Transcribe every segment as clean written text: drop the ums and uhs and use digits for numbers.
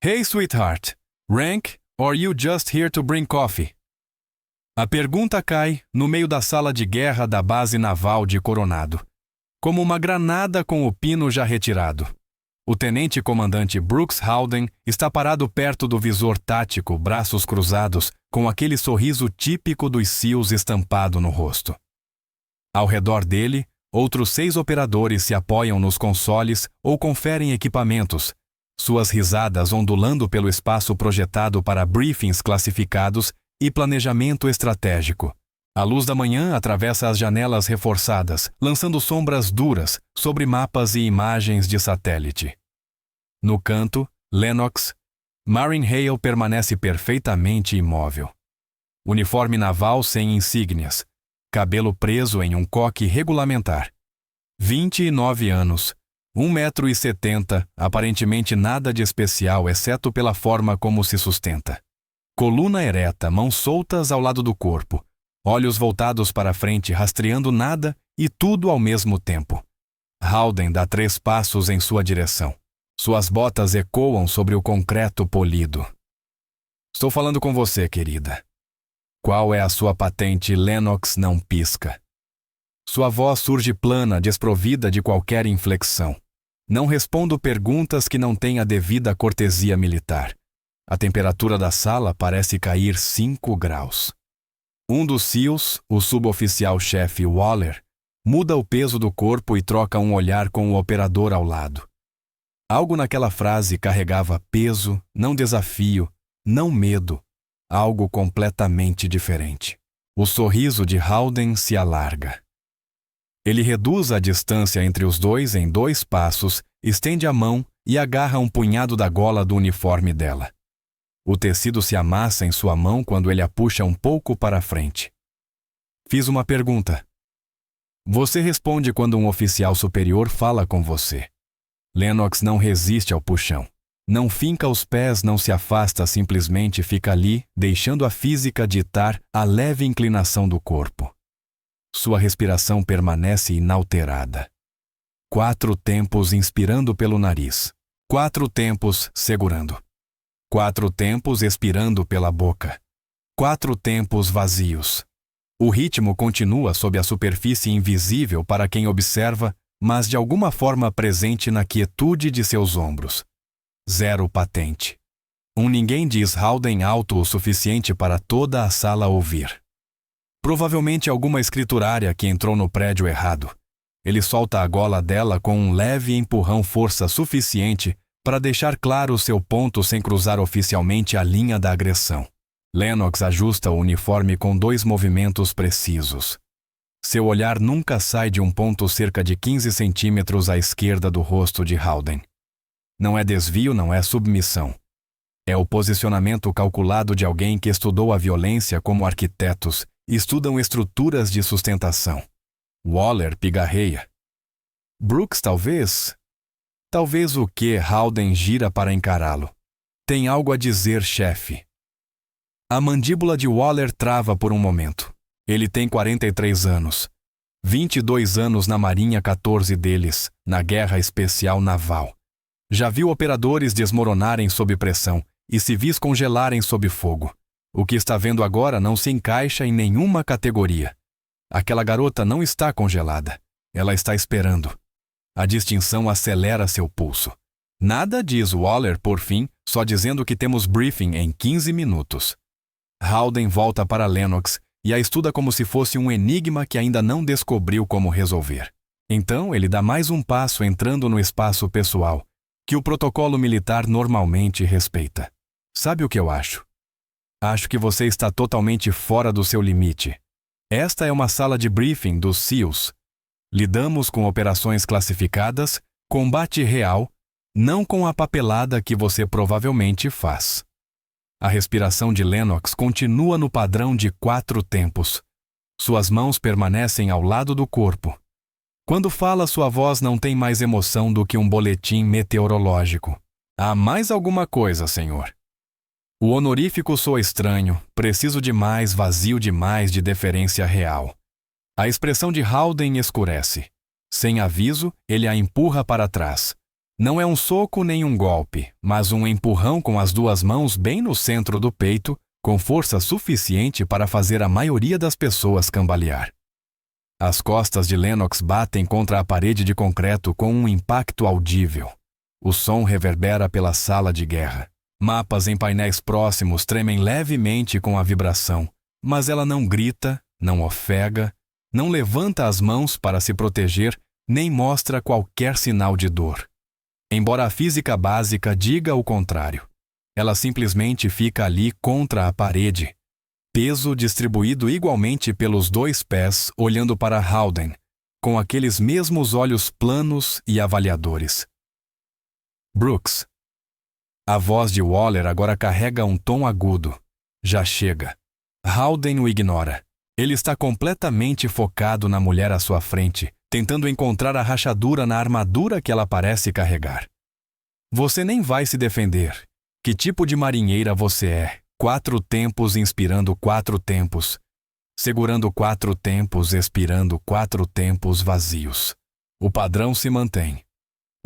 Hey, sweetheart. Rank, or you just here to bring coffee? A pergunta cai no meio da sala de guerra da base naval de Coronado, como uma granada com o pino já retirado. O tenente-comandante Brooks Howden está parado perto do visor tático, braços cruzados, com aquele sorriso típico dos SEALs estampado no rosto. Ao redor dele, outros 6 operadores se apoiam nos consoles ou conferem equipamentos, suas risadas ondulando pelo espaço projetado para briefings classificados e planejamento estratégico. A luz da manhã atravessa as janelas reforçadas, lançando sombras duras sobre mapas e imagens de satélite. No canto, Lennox, Marin Hale permanece perfeitamente imóvel. Uniforme naval sem insígnias, cabelo preso em um coque regulamentar. 29 anos, 1,70 m, aparentemente nada de especial exceto pela forma como se sustenta. Coluna ereta, mãos soltas ao lado do corpo, olhos voltados para frente rastreando nada e tudo ao mesmo tempo. Howden dá 3 passos em sua direção. Suas botas ecoam sobre o concreto polido. Estou falando com você, querida. Qual é a sua patente? Lennox não pisca. Sua voz surge plana, desprovida de qualquer inflexão. Não respondo perguntas que não têm a devida cortesia militar. A temperatura da sala parece cair 5 graus. Um dos SEALs, o suboficial-chefe Waller, muda o peso do corpo e troca um olhar com o operador ao lado. Algo naquela frase carregava peso, não desafio, não medo, algo completamente diferente. O sorriso de Howden se alarga. Ele reduz a distância entre os dois em 2 passos, estende a mão e agarra um punhado da gola do uniforme dela. O tecido se amassa em sua mão quando ele a puxa um pouco para a frente. Fiz uma pergunta. Você responde quando um oficial superior fala com você. Lennox não resiste ao puxão. Não finca os pés, não se afasta, simplesmente fica ali, deixando a física ditar a leve inclinação do corpo. Sua respiração permanece inalterada. 4 tempos inspirando pelo nariz. 4 tempos segurando. 4 tempos expirando pela boca. 4 tempos vazios. O ritmo continua sob a superfície invisível para quem observa, mas de alguma forma presente na quietude de seus ombros. 0 patente. Ninguém diz Howden alto o suficiente para toda a sala ouvir. Provavelmente alguma escriturária que entrou no prédio errado. Ele solta a gola dela com um leve empurrão, força suficiente para deixar claro seu ponto sem cruzar oficialmente a linha da agressão. Lennox ajusta o uniforme com 2 movimentos precisos. Seu olhar nunca sai de um ponto cerca de 15 centímetros à esquerda do rosto de Howden. Não é desvio, não é submissão. É o posicionamento calculado de alguém que estudou a violência como arquitetos e estudam estruturas de sustentação. Waller pigarreia. Brooks talvez... Talvez o que Howden gira para encará-lo. Tem algo a dizer, chefe. A mandíbula de Waller trava por um momento. Ele tem 43 anos. 22 anos na Marinha, 14 deles, na Guerra Especial Naval. Já viu operadores desmoronarem sob pressão e civis congelarem sob fogo. O que está vendo agora não se encaixa em nenhuma categoria. Aquela garota não está congelada. Ela está esperando. A distinção acelera seu pulso. Nada, diz Waller, por fim, só dizendo que temos briefing em 15 minutos. Howden volta para Lennox e a estuda como se fosse um enigma que ainda não descobriu como resolver. Então ele dá mais um passo entrando no espaço pessoal, que o protocolo militar normalmente respeita. Sabe o que eu acho? Acho que você está totalmente fora do seu limite. Esta é uma sala de briefing dos SEALs. Lidamos com operações classificadas, combate real, não com a papelada que você provavelmente faz. A respiração de Lennox continua no padrão de 4 tempos. Suas mãos permanecem ao lado do corpo. Quando fala, sua voz não tem mais emoção do que um boletim meteorológico. Há mais alguma coisa, senhor? O honorífico soa estranho, preciso demais, vazio demais de deferência real. A expressão de Howden escurece. Sem aviso, ele a empurra para trás. Não é um soco nem um golpe, mas um empurrão com as duas mãos bem no centro do peito, com força suficiente para fazer a maioria das pessoas cambalear. As costas de Lennox batem contra a parede de concreto com um impacto audível. O som reverbera pela sala de guerra. Mapas em painéis próximos tremem levemente com a vibração, mas ela não grita, não ofega, não levanta as mãos para se proteger, nem mostra qualquer sinal de dor. Embora a física básica diga o contrário, ela simplesmente fica ali contra a parede, peso distribuído igualmente pelos dois pés, olhando para Haldane, com aqueles mesmos olhos planos e avaliadores. Brooks. A voz de Waller agora carrega um tom agudo. Já chega. Haldane o ignora. Ele está completamente focado na mulher à sua frente, tentando encontrar a rachadura na armadura que ela parece carregar. Você nem vai se defender. Que tipo de marinheira você é? 4 tempos inspirando 4 tempos, segurando 4 tempos, expirando 4 tempos vazios. O padrão se mantém.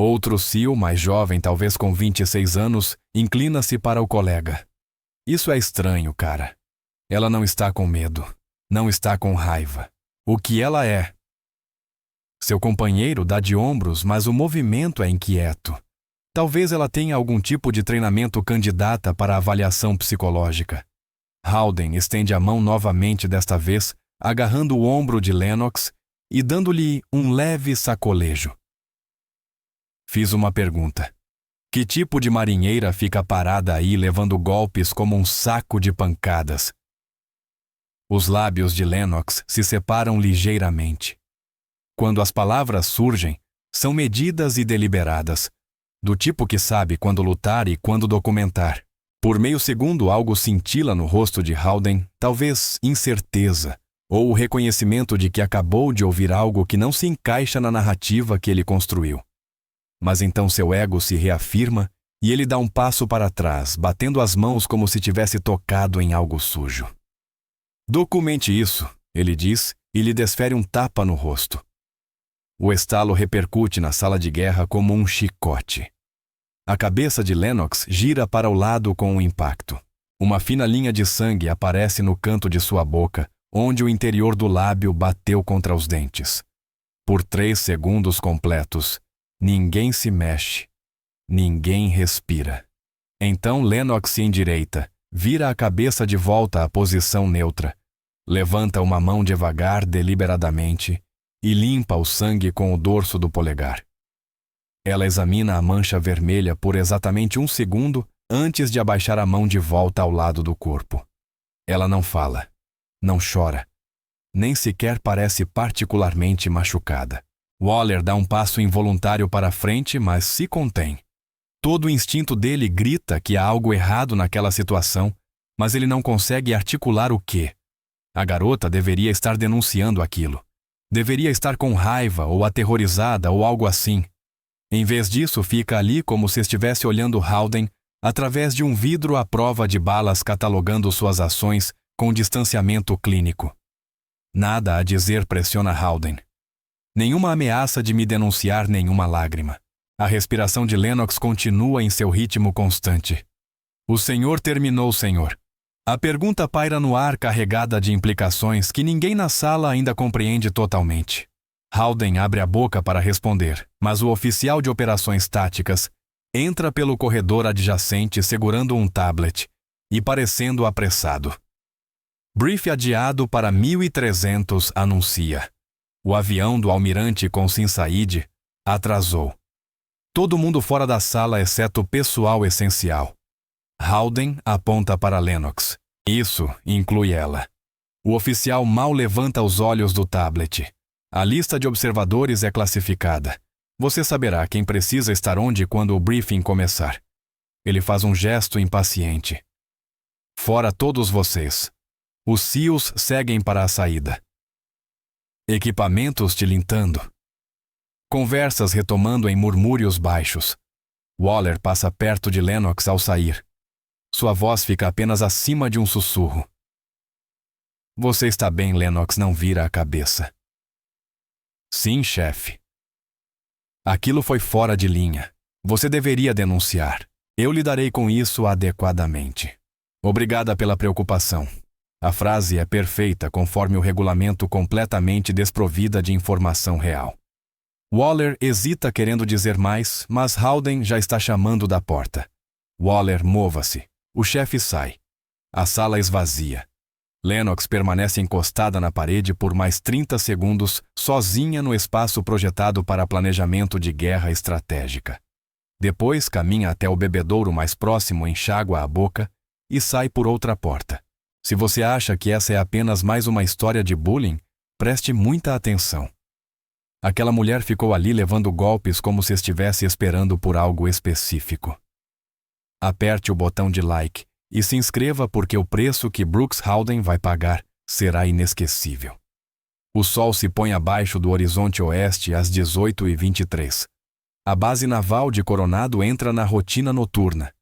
Outro SEAL, mais jovem, talvez com 26 anos, inclina-se para o colega. Isso é estranho, cara. Ela não está com medo. Não está com raiva. O que ela é? Seu companheiro dá de ombros, mas o movimento é inquieto. Talvez ela tenha algum tipo de treinamento candidata para avaliação psicológica. Haldane estende a mão novamente desta vez, agarrando o ombro de Lennox e dando-lhe um leve sacolejo. Fiz uma pergunta. Que tipo de marinheira fica parada aí levando golpes como um saco de pancadas? Os lábios de Lennox se separam ligeiramente. Quando as palavras surgem, são medidas e deliberadas, do tipo que sabe quando lutar e quando documentar. Por meio segundo algo cintila no rosto de Haldane, talvez incerteza, ou o reconhecimento de que acabou de ouvir algo que não se encaixa na narrativa que ele construiu. Mas então seu ego se reafirma e ele dá um passo para trás, batendo as mãos como se tivesse tocado em algo sujo. Documente isso, ele diz, e lhe desfere um tapa no rosto. O estalo repercute na sala de guerra como um chicote. A cabeça de Lennox gira para o lado com o impacto. Uma fina linha de sangue aparece no canto de sua boca, onde o interior do lábio bateu contra os dentes. Por 3 segundos completos, ninguém se mexe, ninguém respira. Então Lennox se endireita, vira a cabeça de volta à posição neutra, levanta uma mão devagar, deliberadamente, e limpa o sangue com o dorso do polegar. Ela examina a mancha vermelha por exatamente 1 segundo antes de abaixar a mão de volta ao lado do corpo. Ela não fala, não chora, nem sequer parece particularmente machucada. Waller dá um passo involuntário para a frente, mas se contém. Todo o instinto dele grita que há algo errado naquela situação, mas ele não consegue articular o quê. A garota deveria estar denunciando aquilo. Deveria estar com raiva ou aterrorizada ou algo assim. Em vez disso, fica ali como se estivesse olhando Haldane através de um vidro à prova de balas, catalogando suas ações com distanciamento clínico. Nada a dizer pressiona Haldane. Nenhuma ameaça de me denunciar, nenhuma lágrima. A respiração de Lennox continua em seu ritmo constante. O senhor terminou, senhor. A pergunta paira no ar, carregada de implicações que ninguém na sala ainda compreende totalmente. Haldane abre a boca para responder, mas o oficial de operações táticas entra pelo corredor adjacente segurando um tablet e parecendo apressado. Brief adiado para 1300 anuncia. O avião do almirante Consim Said atrasou. Todo mundo fora da sala exceto o pessoal essencial. Haldane aponta para Lennox. Isso inclui ela. O oficial mal levanta os olhos do tablet. A lista de observadores é classificada. Você saberá quem precisa estar onde quando o briefing começar. Ele faz um gesto impaciente. Fora todos vocês. Os SEALs seguem para a saída. Equipamentos tilintando. Conversas retomando em murmúrios baixos. Waller passa perto de Lennox ao sair. Sua voz fica apenas acima de um sussurro. Você está bem, Lennox não vira a cabeça. Sim, chefe. Aquilo foi fora de linha. Você deveria denunciar. Eu lidarei com isso adequadamente. Obrigada pela preocupação. A frase é perfeita conforme o regulamento completamente desprovida de informação real. Waller hesita querendo dizer mais, mas Howden já está chamando da porta. Waller, mova-se. O chefe sai. A sala esvazia. Lennox permanece encostada na parede por mais 30 segundos, sozinha no espaço projetado para planejamento de guerra estratégica. Depois caminha até o bebedouro mais próximo, enxágua a boca e sai por outra porta. Se você acha que essa é apenas mais uma história de bullying, preste muita atenção. Aquela mulher ficou ali levando golpes como se estivesse esperando por algo específico. Aperte o botão de like e se inscreva porque o preço que Brooks Howden vai pagar será inesquecível. O sol se põe abaixo do horizonte oeste às 18h23. A base naval de Coronado entra na rotina noturna.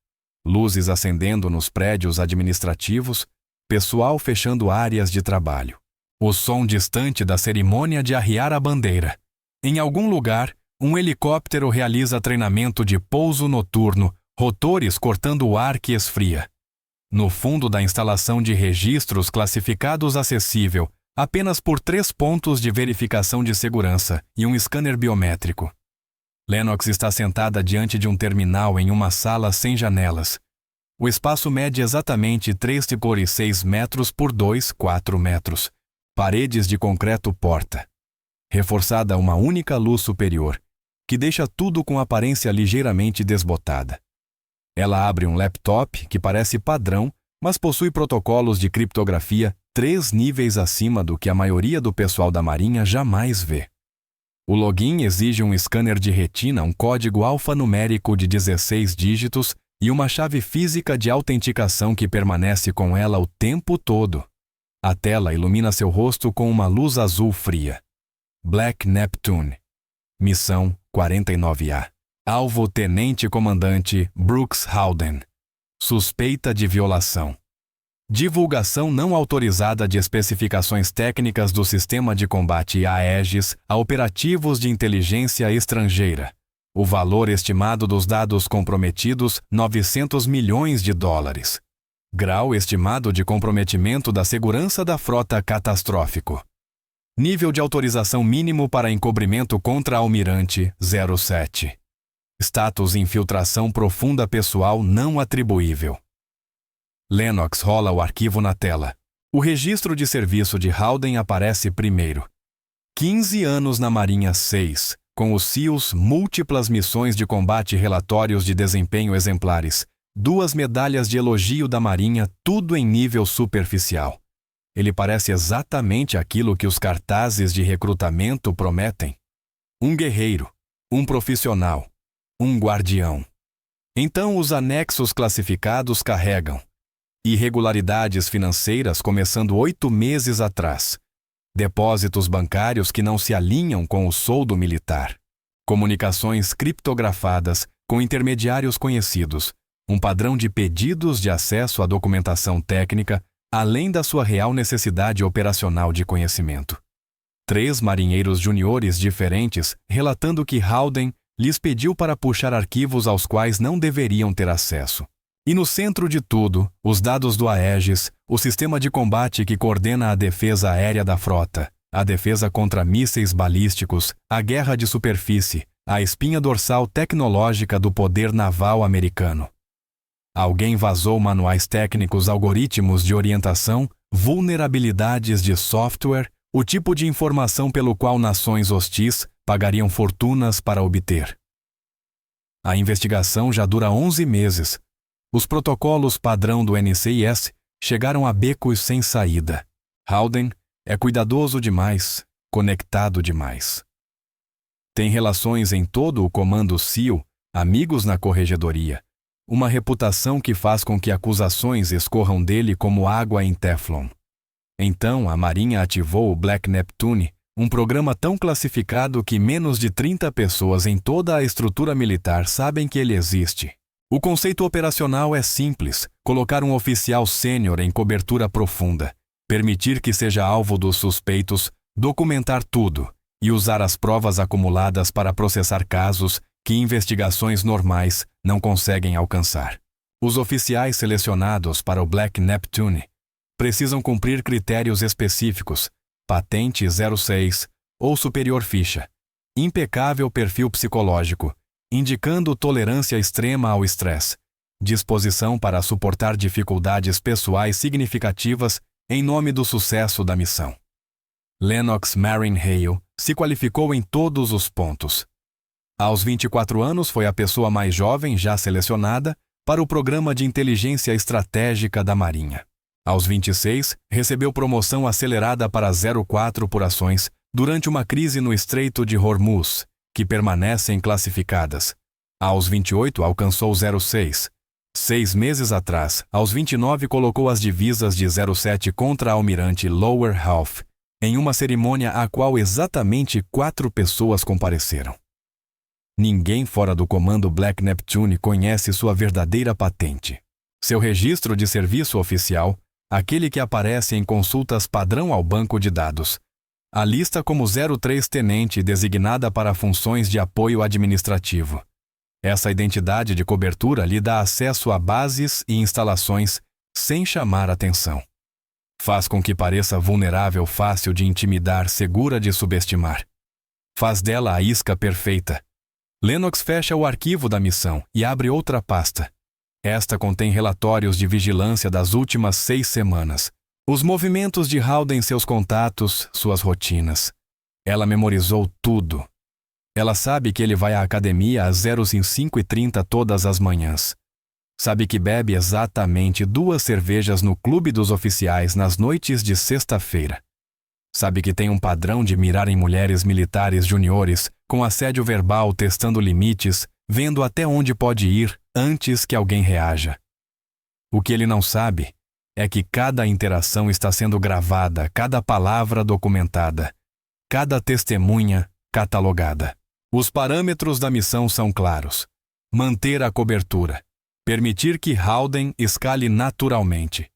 Luzes acendendo nos prédios administrativos, pessoal fechando áreas de trabalho. O som distante da cerimônia de arriar a bandeira. Em algum lugar, um helicóptero realiza treinamento de pouso noturno, rotores cortando o ar que esfria. No fundo da instalação de registros classificados acessível, apenas por 3 pontos de verificação de segurança e um scanner biométrico. Lennox está sentada diante de um terminal em uma sala sem janelas. O espaço mede exatamente 3,6 metros por 2,4 metros. Paredes de concreto porta. Reforçada uma única luz superior, que deixa tudo com aparência ligeiramente desbotada. Ela abre um laptop que parece padrão, mas possui protocolos de criptografia 3 níveis acima do que a maioria do pessoal da Marinha jamais vê. O login exige um scanner de retina, um código alfanumérico de 16 dígitos e uma chave física de autenticação que permanece com ela o tempo todo. A tela ilumina seu rosto com uma luz azul fria. Black Neptune. Missão 49A. Alvo Tenente Comandante Brooks Howden. Suspeita de violação. Divulgação não autorizada de especificações técnicas do sistema de combate Aegis a operativos de inteligência estrangeira. O valor estimado dos dados comprometidos, $900 milhões. Grau estimado de comprometimento da segurança da frota catastrófico. Nível de autorização mínimo para encobrimento contra almirante 07. Status infiltração profunda pessoal não atribuível. Lennox rola o arquivo na tela. O registro de serviço de Howden aparece primeiro. 15 anos na Marinha 6, com os SEALs, múltiplas missões de combate e relatórios de desempenho exemplares, 2 medalhas de elogio da Marinha, tudo em nível superficial. Ele parece exatamente aquilo que os cartazes de recrutamento prometem. Um guerreiro, um profissional, um guardião. Então os anexos classificados carregam. Irregularidades financeiras começando 8 meses atrás. Depósitos bancários que não se alinham com o soldo militar. Comunicações criptografadas com intermediários conhecidos. Um padrão de pedidos de acesso à documentação técnica, além da sua real necessidade operacional de conhecimento. 3 marinheiros juniores diferentes relatando que Howden lhes pediu para puxar arquivos aos quais não deveriam ter acesso. E no centro de tudo, os dados do Aegis, o sistema de combate que coordena a defesa aérea da frota, a defesa contra mísseis balísticos, a guerra de superfície, a espinha dorsal tecnológica do poder naval americano. Alguém vazou manuais técnicos, algoritmos de orientação, vulnerabilidades de software, o tipo de informação pelo qual nações hostis pagariam fortunas para obter. A investigação já dura 11 meses. Os protocolos padrão do NCIS chegaram a becos sem saída. Howden é cuidadoso demais, conectado demais. Tem relações em todo o comando SEAL, amigos na corregedoria, uma reputação que faz com que acusações escorram dele como água em Teflon. Então a Marinha ativou o Black Neptune, um programa tão classificado que menos de 30 pessoas em toda a estrutura militar sabem que ele existe. O conceito operacional é simples: colocar um oficial sênior em cobertura profunda, permitir que seja alvo dos suspeitos, documentar tudo e usar as provas acumuladas para processar casos que investigações normais não conseguem alcançar. Os oficiais selecionados para o Black Neptune precisam cumprir critérios específicos, patente 06 ou superior ficha, impecável perfil psicológico, indicando tolerância extrema ao estresse, disposição para suportar dificuldades pessoais significativas em nome do sucesso da missão. Lennox Marin Hale se qualificou em todos os pontos. Aos 24 anos foi a pessoa mais jovem já selecionada para o Programa de Inteligência Estratégica da Marinha. Aos 26, recebeu promoção acelerada para 04 por ações durante uma crise no Estreito de Hormuz, que permanecem classificadas. Aos 28, alcançou 06. 6 meses atrás, aos 29, colocou as divisas de 07 contra almirante Lower Half, em uma cerimônia à qual exatamente 4 pessoas compareceram. Ninguém fora do comando Black Neptune conhece sua verdadeira patente. Seu registro de serviço oficial, aquele que aparece em consultas padrão ao banco de dados, a lista como 03 tenente designada para funções de apoio administrativo. Essa identidade de cobertura lhe dá acesso a bases e instalações sem chamar atenção. Faz com que pareça vulnerável, fácil de intimidar, segura de subestimar. Faz dela a isca perfeita. Lennox fecha o arquivo da missão e abre outra pasta. Esta contém relatórios de vigilância das últimas 6 semanas. Os movimentos de Haldane, seus contatos, suas rotinas. Ela memorizou tudo. Ela sabe que ele vai à academia às 05:30 todas as manhãs. Sabe que bebe exatamente 2 cervejas no clube dos oficiais nas noites de sexta-feira. Sabe que tem um padrão de mirar em mulheres militares juniores, com assédio verbal, testando limites, vendo até onde pode ir antes que alguém reaja. O que ele não sabe é que cada interação está sendo gravada, cada palavra documentada, cada testemunha catalogada. Os parâmetros da missão são claros. Manter a cobertura. Permitir que Haldane escale naturalmente.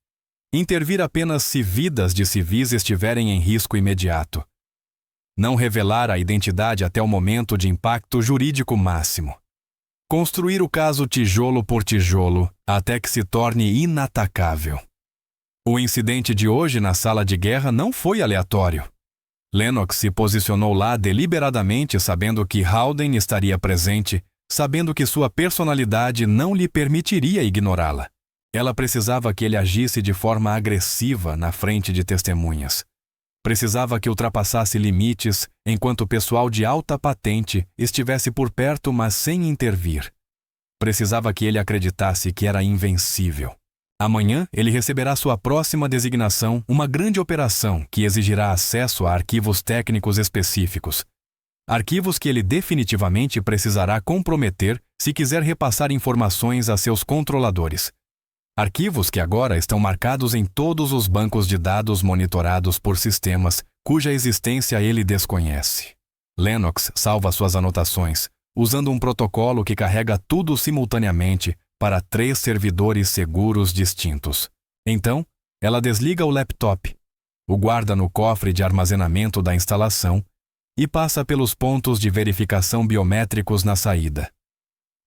Intervir apenas se vidas de civis estiverem em risco imediato. Não revelar a identidade até o momento de impacto jurídico máximo. Construir o caso tijolo por tijolo até que se torne inatacável. O incidente de hoje na sala de guerra não foi aleatório. Lennox se posicionou lá deliberadamente sabendo que Haldane estaria presente, sabendo que sua personalidade não lhe permitiria ignorá-la. Ela precisava que ele agisse de forma agressiva na frente de testemunhas. Precisava que ultrapassasse limites enquanto o pessoal de alta patente estivesse por perto, mas sem intervir. Precisava que ele acreditasse que era invencível. Amanhã, ele receberá sua próxima designação, uma grande operação que exigirá acesso a arquivos técnicos específicos. Arquivos que ele definitivamente precisará comprometer se quiser repassar informações a seus controladores. Arquivos que agora estão marcados em todos os bancos de dados monitorados por sistemas cuja existência ele desconhece. Lennox salva suas anotações, usando um protocolo que carrega tudo simultaneamente para 3 servidores seguros distintos. Então, ela desliga o laptop, o guarda no cofre de armazenamento da instalação e passa pelos pontos de verificação biométricos na saída.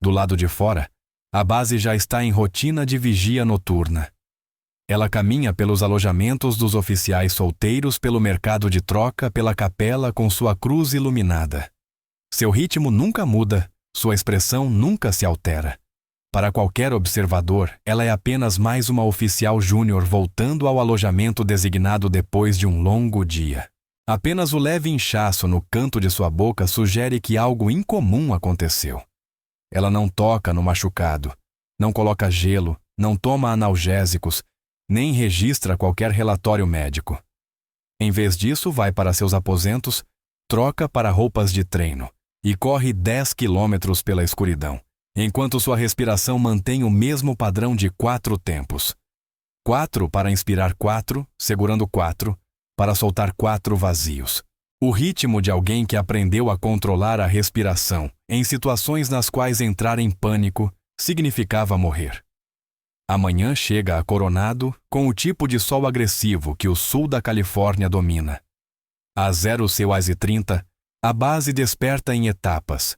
Do lado de fora, a base já está em rotina de vigia noturna. Ela caminha pelos alojamentos dos oficiais solteiros, pelo mercado de troca, pela capela com sua cruz iluminada. Seu ritmo nunca muda, sua expressão nunca se altera. Para qualquer observador, ela é apenas mais uma oficial júnior voltando ao alojamento designado depois de um longo dia. Apenas o leve inchaço no canto de sua boca sugere que algo incomum aconteceu. Ela não toca no machucado, não coloca gelo, não toma analgésicos, nem registra qualquer relatório médico. Em vez disso, vai para seus aposentos, troca para roupas de treino e corre 10 quilômetros pela escuridão, enquanto sua respiração mantém o mesmo padrão de 4 tempos. 4 para inspirar 4, segurando 4, para soltar 4 vazios. O ritmo de alguém que aprendeu a controlar a respiração em situações nas quais entrar em pânico significava morrer. Amanhã chega a Coronado com o tipo de sol agressivo que o sul da Califórnia domina. Às 06:30, a base desperta em etapas.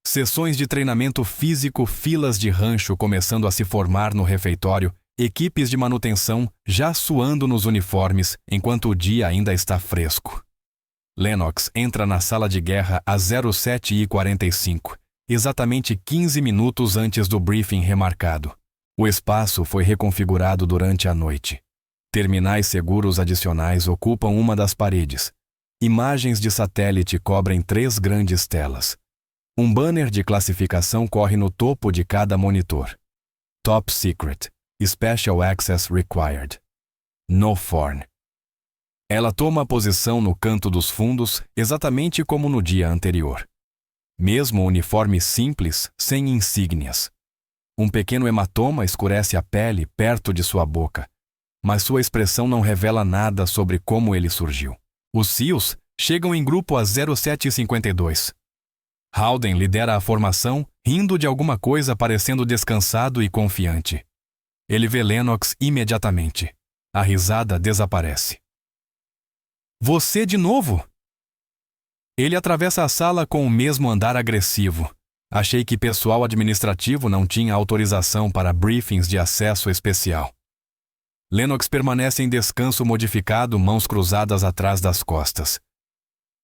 Sessões de treinamento físico, filas de rancho começando a se formar no refeitório, equipes de manutenção já suando nos uniformes enquanto o dia ainda está fresco. Lennox entra na sala de guerra às 07h45, exatamente 15 minutos antes do briefing remarcado. O espaço foi reconfigurado durante a noite. Terminais seguros adicionais ocupam uma das paredes. Imagens de satélite cobrem 3 grandes telas. Um banner de classificação corre no topo de cada monitor. Top Secret. Special Access Required. No Forn. Ela toma a posição no canto dos fundos, exatamente como no dia anterior. Mesmo uniforme simples, sem insígnias. Um pequeno hematoma escurece a pele perto de sua boca, mas sua expressão não revela nada sobre como ele surgiu. Os SEALs chegam em grupo às 07h52. Howden lidera a formação, rindo de alguma coisa parecendo descansado e confiante. Ele vê Lennox imediatamente. A risada desaparece. Você de novo? Ele atravessa a sala com o mesmo andar agressivo. Achei que pessoal administrativo não tinha autorização para briefings de acesso especial. Lennox permanece em descanso modificado, mãos cruzadas atrás das costas.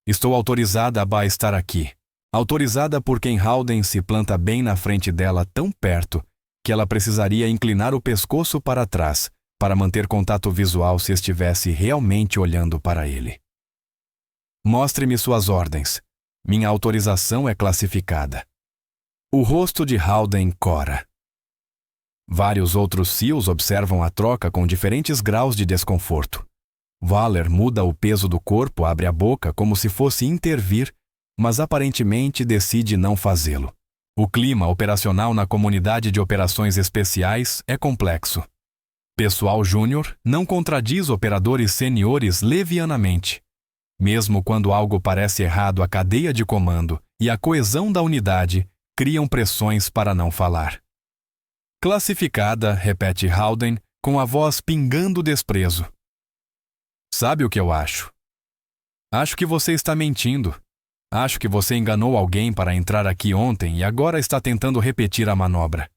Estou autorizada a estar aqui. Autorizada por quem Howden se planta bem na frente dela, tão perto, que ela precisaria inclinar o pescoço para trás para manter contato visual se estivesse realmente olhando para ele. Mostre-me suas ordens. Minha autorização é classificada. O rosto de Howden cora. Vários outros SEALs observam a troca com diferentes graus de desconforto. Waller muda o peso do corpo, abre a boca como se fosse intervir, mas aparentemente decide não fazê-lo. O clima operacional na comunidade de operações especiais é complexo. Pessoal júnior não contradiz operadores seniores levianamente. Mesmo quando algo parece errado, a cadeia de comando e a coesão da unidade criam pressões para não falar. Classificada, repete Howden, com a voz pingando desprezo. Sabe o que eu acho? Acho que você está mentindo. Acho que você enganou alguém para entrar aqui ontem e agora está tentando repetir a manobra.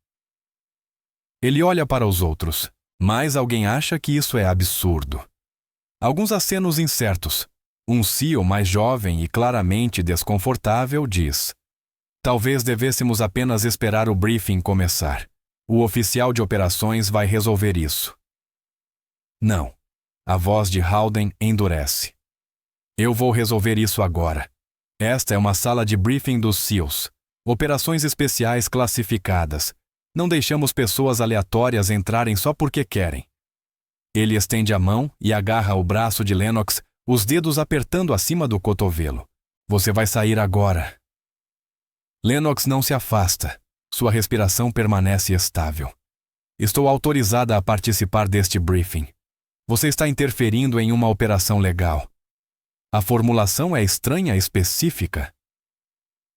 Ele olha para os outros, mas alguém acha que isso é absurdo. Alguns acenos incertos. Um SEAL mais jovem e claramente desconfortável diz: talvez devêssemos apenas esperar o briefing começar. O oficial de operações vai resolver isso. Não. A voz de Howden endurece. Eu vou resolver isso agora. Esta é uma sala de briefing dos SEALs. Operações especiais classificadas. Não deixamos pessoas aleatórias entrarem só porque querem. Ele estende a mão e agarra o braço de Lennox, os dedos apertando acima do cotovelo. Você vai sair agora. Lennox não se afasta. Sua respiração permanece estável. Estou autorizada a participar deste briefing. Você está interferindo em uma operação legal. A formulação é estranha e específica.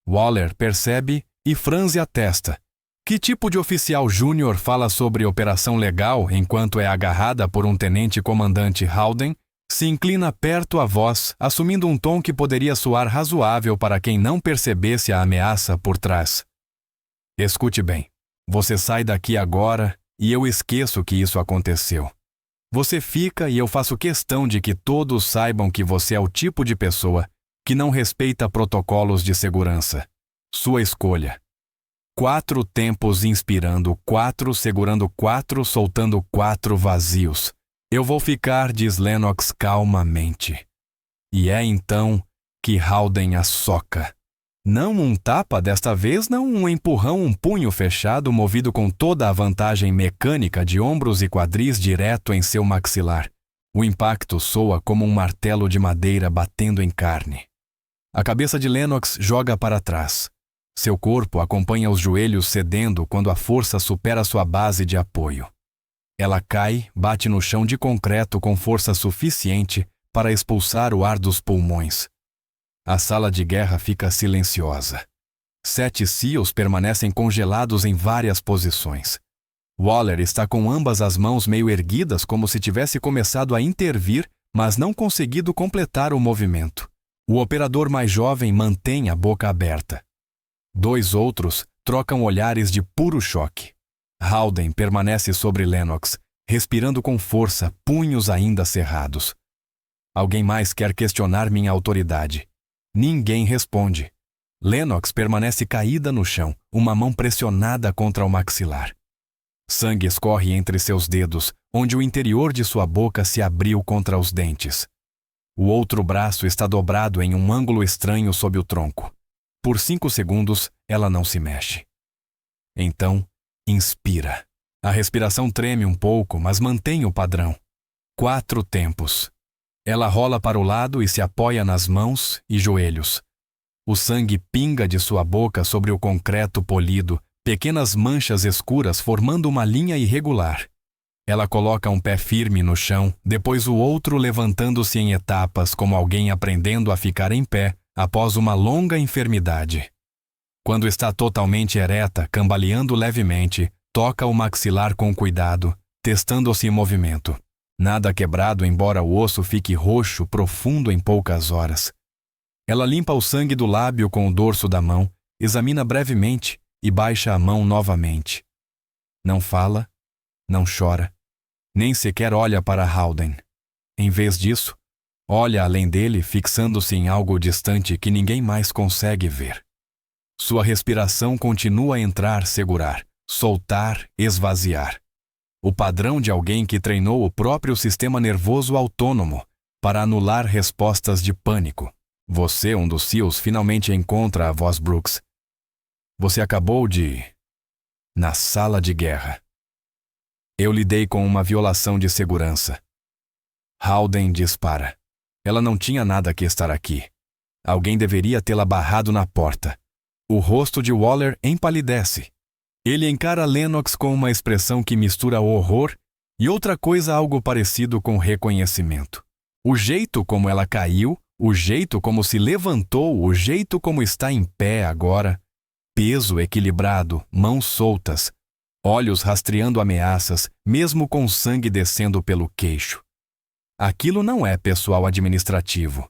Waller percebe e franze a testa. Que tipo de oficial júnior fala sobre operação legal enquanto é agarrada por um tenente-comandante Howden? Se inclina perto à voz, assumindo um tom que poderia soar razoável para quem não percebesse a ameaça por trás. Escute bem. Você sai daqui agora e eu esqueço que isso aconteceu. Você fica e eu faço questão de que todos saibam que você é o tipo de pessoa que não respeita protocolos de segurança. Sua escolha. 4 tempos inspirando, 4 segurando, 4 soltando, 4 vazios. Eu vou ficar, diz Lennox calmamente. E é então que Howden a soca. Não um tapa desta vez, não um empurrão, um punho fechado movido com toda a vantagem mecânica de ombros e quadris direto em seu maxilar. O impacto soa como um martelo de madeira batendo em carne. A cabeça de Lennox joga para trás. Seu corpo acompanha os joelhos cedendo quando a força supera sua base de apoio. Ela cai, bate no chão de concreto com força suficiente para expulsar o ar dos pulmões. A sala de guerra fica silenciosa. 7 SEALs permanecem congelados em várias posições. Waller está com ambas as mãos meio erguidas como se tivesse começado a intervir, mas não conseguido completar o movimento. O operador mais jovem mantém a boca aberta. Dois outros trocam olhares de puro choque. Haldane permanece sobre Lennox, respirando com força, punhos ainda cerrados. Alguém mais quer questionar minha autoridade. Ninguém responde. Lennox permanece caída no chão, uma mão pressionada contra o maxilar. Sangue escorre entre seus dedos, onde o interior de sua boca se abriu contra os dentes. O outro braço está dobrado em um ângulo estranho sob o tronco. Por 5 segundos, ela não se mexe. Então, inspira. A respiração treme um pouco, mas mantém o padrão. 4 tempos. Ela rola para o lado e se apoia nas mãos e joelhos. O sangue pinga de sua boca sobre o concreto polido, pequenas manchas escuras formando uma linha irregular. Ela coloca um pé firme no chão, depois o outro levantando-se em etapas como alguém aprendendo a ficar em pé após uma longa enfermidade. Quando está totalmente ereta, cambaleando levemente, toca o maxilar com cuidado, testando-se em movimento. Nada quebrado, embora o osso fique roxo, profundo em poucas horas. Ela limpa o sangue do lábio com o dorso da mão, examina brevemente e baixa a mão novamente. Não fala, não chora, nem sequer olha para Haldane. Em vez disso, olha além dele, fixando-se em algo distante que ninguém mais consegue ver. Sua respiração continua a entrar, segurar, soltar, esvaziar. O padrão de alguém que treinou o próprio sistema nervoso autônomo para anular respostas de pânico. Você, um dos SEALs, finalmente encontra a voz Brooks. Você acabou de... na sala de guerra. Eu lidei com uma violação de segurança. Haldane dispara. Ela não tinha nada que estar aqui. Alguém deveria tê-la barrado na porta. O rosto de Waller empalidece. Ele encara Lennox com uma expressão que mistura horror e outra coisa algo parecido com reconhecimento. O jeito como ela caiu, o jeito como se levantou, o jeito como está em pé agora. Peso equilibrado, mãos soltas, olhos rastreando ameaças, mesmo com sangue descendo pelo queixo. Aquilo não é pessoal administrativo.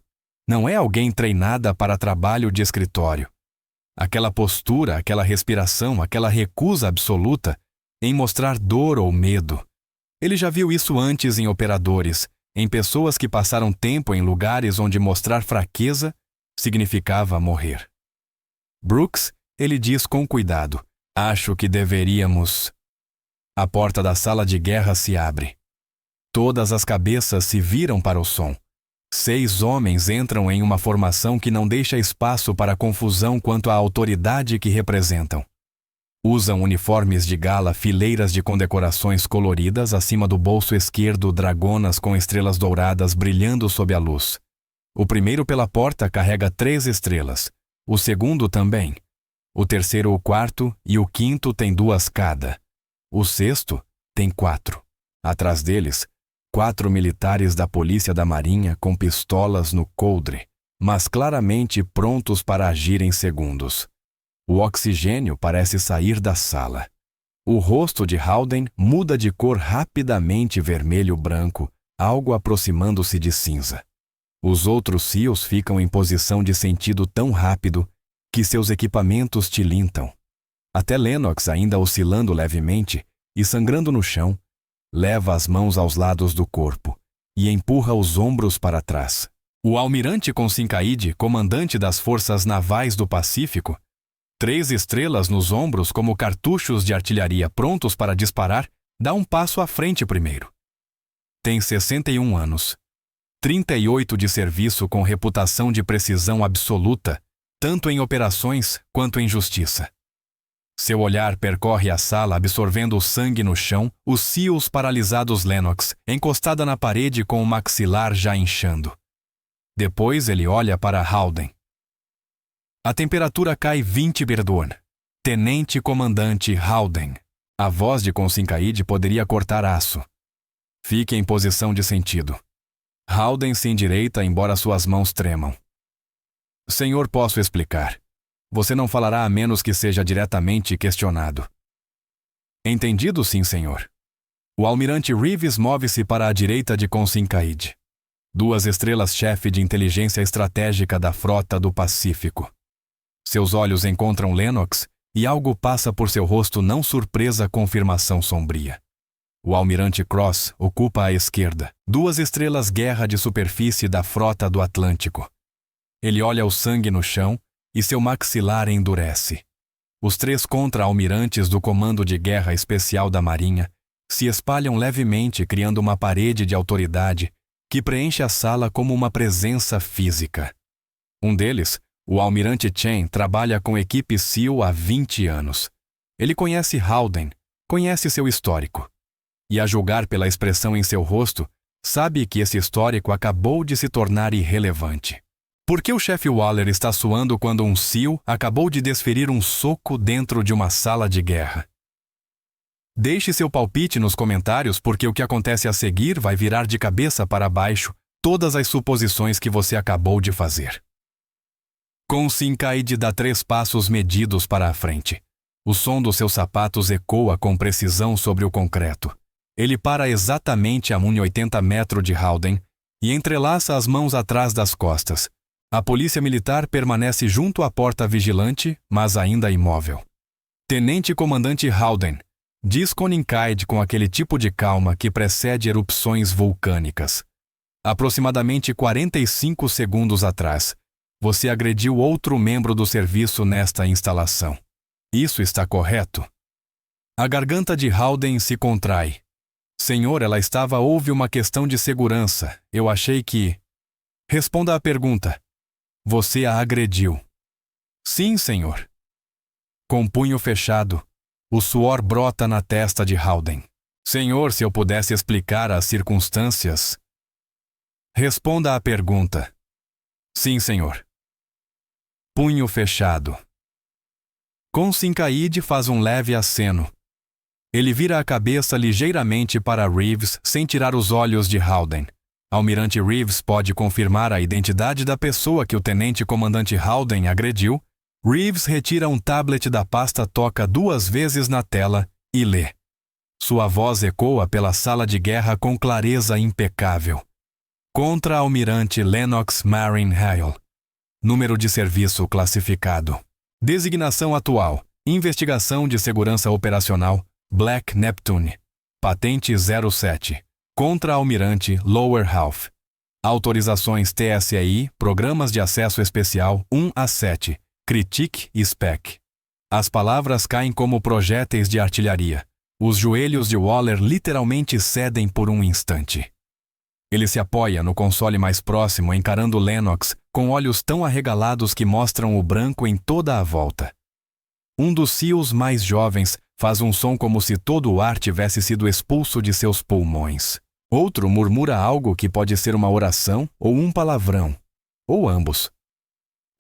Não é alguém treinada para trabalho de escritório. Aquela postura, aquela respiração, aquela recusa absoluta em mostrar dor ou medo. Ele já viu isso antes em operadores, em pessoas que passaram tempo em lugares onde mostrar fraqueza significava morrer. Brooks, ele diz com cuidado, acho que deveríamos... A porta da sala de guerra se abre. Todas as cabeças se viram para o som. 6 homens entram em uma formação que não deixa espaço para confusão quanto à autoridade que representam. Usam uniformes de gala, fileiras de condecorações coloridas, acima do bolso esquerdo dragonas com estrelas douradas brilhando sob a luz. O primeiro pela porta carrega 3 estrelas, o segundo também. O terceiro, o quarto e o quinto tem 2 cada. O sexto tem 4. Atrás deles, 4 militares da polícia da Marinha com pistolas no coldre, mas claramente prontos para agir em segundos. O oxigênio parece sair da sala. O rosto de Haldane muda de cor rapidamente vermelho-branco, algo aproximando-se de cinza. Os outros SEALs ficam em posição de sentido tão rápido que seus equipamentos tilintam. Até Lennox, ainda oscilando levemente e sangrando no chão, leva as mãos aos lados do corpo e empurra os ombros para trás. O almirante Consincaide, comandante das forças navais do Pacífico, 3 estrelas nos ombros como cartuchos de artilharia prontos para disparar, dá um passo à frente primeiro. Tem 61 anos, 38 de serviço com reputação de precisão absoluta, tanto em operações quanto em justiça. Seu olhar percorre a sala absorvendo o sangue no chão, os SEALs paralisados Lennox, encostada na parede com o maxilar já inchando. Depois ele olha para Haldane. A temperatura cai 20 Berdorn. Tenente Comandante Haldane. A voz de Consincaide poderia cortar aço. Fique em posição de sentido. Haldane se endireita embora suas mãos tremam. Senhor, posso explicar. Você não falará a menos que seja diretamente questionado. Entendido, sim, senhor. O almirante Reeves move-se para a direita de Consincaide. 2 estrelas-chefe de inteligência estratégica da frota do Pacífico. Seus olhos encontram Lennox e algo passa por seu rosto, não surpresa confirmação sombria. O almirante Cross ocupa a esquerda, 2 estrelas guerra de superfície da frota do Atlântico. Ele olha o sangue no chão e seu maxilar endurece. Os 3 contra-almirantes do Comando de Guerra Especial da Marinha se espalham levemente, criando uma parede de autoridade que preenche a sala como uma presença física. Um deles, o almirante Chen, trabalha com equipe SEAL há 20 anos. Ele conhece Howden, conhece seu histórico. E a julgar pela expressão em seu rosto, sabe que esse histórico acabou de se tornar irrelevante. Por que o chefe Waller está suando quando um SEAL acabou de desferir um soco dentro de uma sala de guerra? Deixe seu palpite nos comentários, porque o que acontece a seguir vai virar de cabeça para baixo todas as suposições que você acabou de fazer. Kincaid dá 3 passos medidos para a frente. O som dos seus sapatos ecoa com precisão sobre o concreto. Ele para exatamente a 1,80 metros de Howden e entrelaça as mãos atrás das costas. A polícia militar permanece junto à porta vigilante, mas ainda imóvel. Tenente Comandante Howden, diz Kincaid com aquele tipo de calma que precede erupções vulcânicas. Aproximadamente 45 segundos atrás, você agrediu outro membro do serviço nesta instalação. Isso está correto? A garganta de Howden se contrai. Senhor, houve uma questão de segurança. Eu achei que... Responda à pergunta. Você a agrediu. Sim, senhor. Com punho fechado, o suor brota na testa de Howden. Senhor, se eu pudesse explicar as circunstâncias... Responda à pergunta. Sim, senhor. Punho fechado. Kincaid faz um leve aceno. Ele vira a cabeça ligeiramente para Reeves sem tirar os olhos de Howden. Almirante Reeves pode confirmar a identidade da pessoa que o tenente-comandante Howden agrediu. Reeves retira um tablet da pasta, toca 2 vezes na tela e lê. Sua voz ecoa pela sala de guerra com clareza impecável. Contra-almirante Lennox Marin Hale. Número de serviço classificado. Designação atual. Investigação de segurança operacional. Black Neptune. Patente 07. Contra-almirante Lower Half. Autorizações TSI, Programas de Acesso Especial 1 a 7. Critique e Spec. As palavras caem como projéteis de artilharia. Os joelhos de Waller literalmente cedem por um instante. Ele se apoia no console mais próximo, encarando Lennox com olhos tão arregalados que mostram o branco em toda a volta. Um dos SEALs mais jovens faz um som como se todo o ar tivesse sido expulso de seus pulmões. Outro murmura algo que pode ser uma oração ou um palavrão, ou ambos.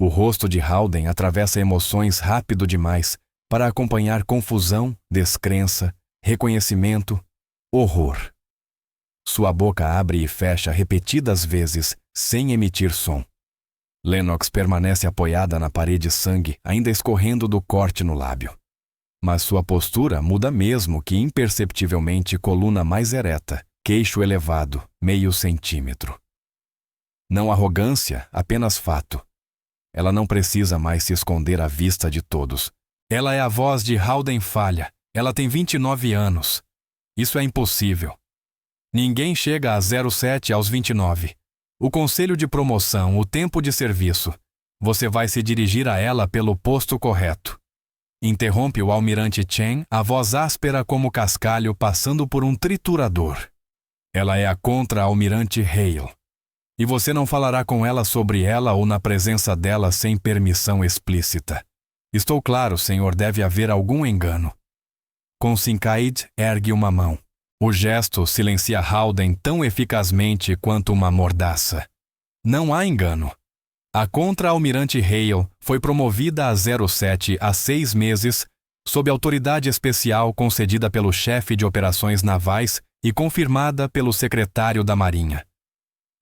O rosto de Howden atravessa emoções rápido demais para acompanhar confusão, descrença, reconhecimento, horror. Sua boca abre e fecha repetidas vezes, sem emitir som. Lennox permanece apoiada na parede, sangue ainda escorrendo do corte no lábio. Mas sua postura muda mesmo que imperceptivelmente, coluna mais ereta, queixo elevado, meio centímetro. Não arrogância, apenas fato. Ela não precisa mais se esconder à vista de todos. Ela é a voz de Howden falha. Ela tem 29 anos. Isso é impossível. Ninguém chega a 07 aos 29. O conselho de promoção, o tempo de serviço. Você vai se dirigir a ela pelo posto correto. Interrompe o almirante Chen, a voz áspera como cascalho passando por um triturador. Ela é a contra-almirante Hale. E você não falará com ela sobre ela ou na presença dela sem permissão explícita. Estou claro, senhor, deve haver algum engano. Kincaid ergue uma mão. O gesto silencia Howden tão eficazmente quanto uma mordaça. Não há engano. A contra-almirante Hale foi promovida a 07 há 6 meses, sob autoridade especial concedida pelo chefe de operações navais e confirmada pelo secretário da Marinha.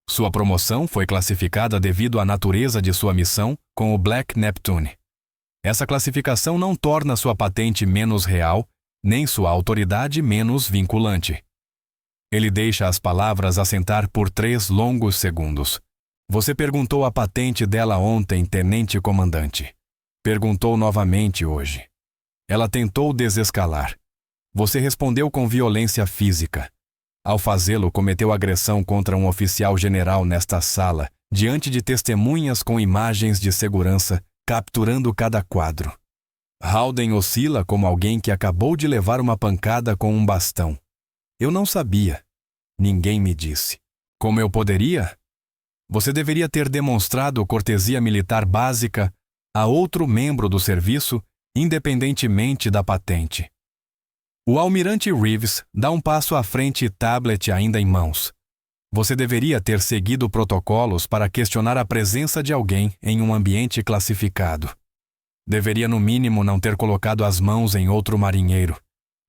Sua promoção foi classificada devido à natureza de sua missão com o Black Neptune. Essa classificação não torna sua patente menos real, nem sua autoridade menos vinculante. Ele deixa as palavras assentar por 3 longos segundos. Você perguntou a patente dela ontem, tenente-comandante. Perguntou novamente hoje. Ela tentou desescalar. Você respondeu com violência física. Ao fazê-lo, cometeu agressão contra um oficial general nesta sala, diante de testemunhas com imagens de segurança, capturando cada quadro. Howden oscila como alguém que acabou de levar uma pancada com um bastão. Eu não sabia. Ninguém me disse. Como eu poderia? Você deveria ter demonstrado cortesia militar básica a outro membro do serviço, independentemente da patente. O almirante Reeves dá um passo à frente e tablet ainda em mãos. Você deveria ter seguido protocolos para questionar a presença de alguém em um ambiente classificado. Deveria, no mínimo, não ter colocado as mãos em outro marinheiro.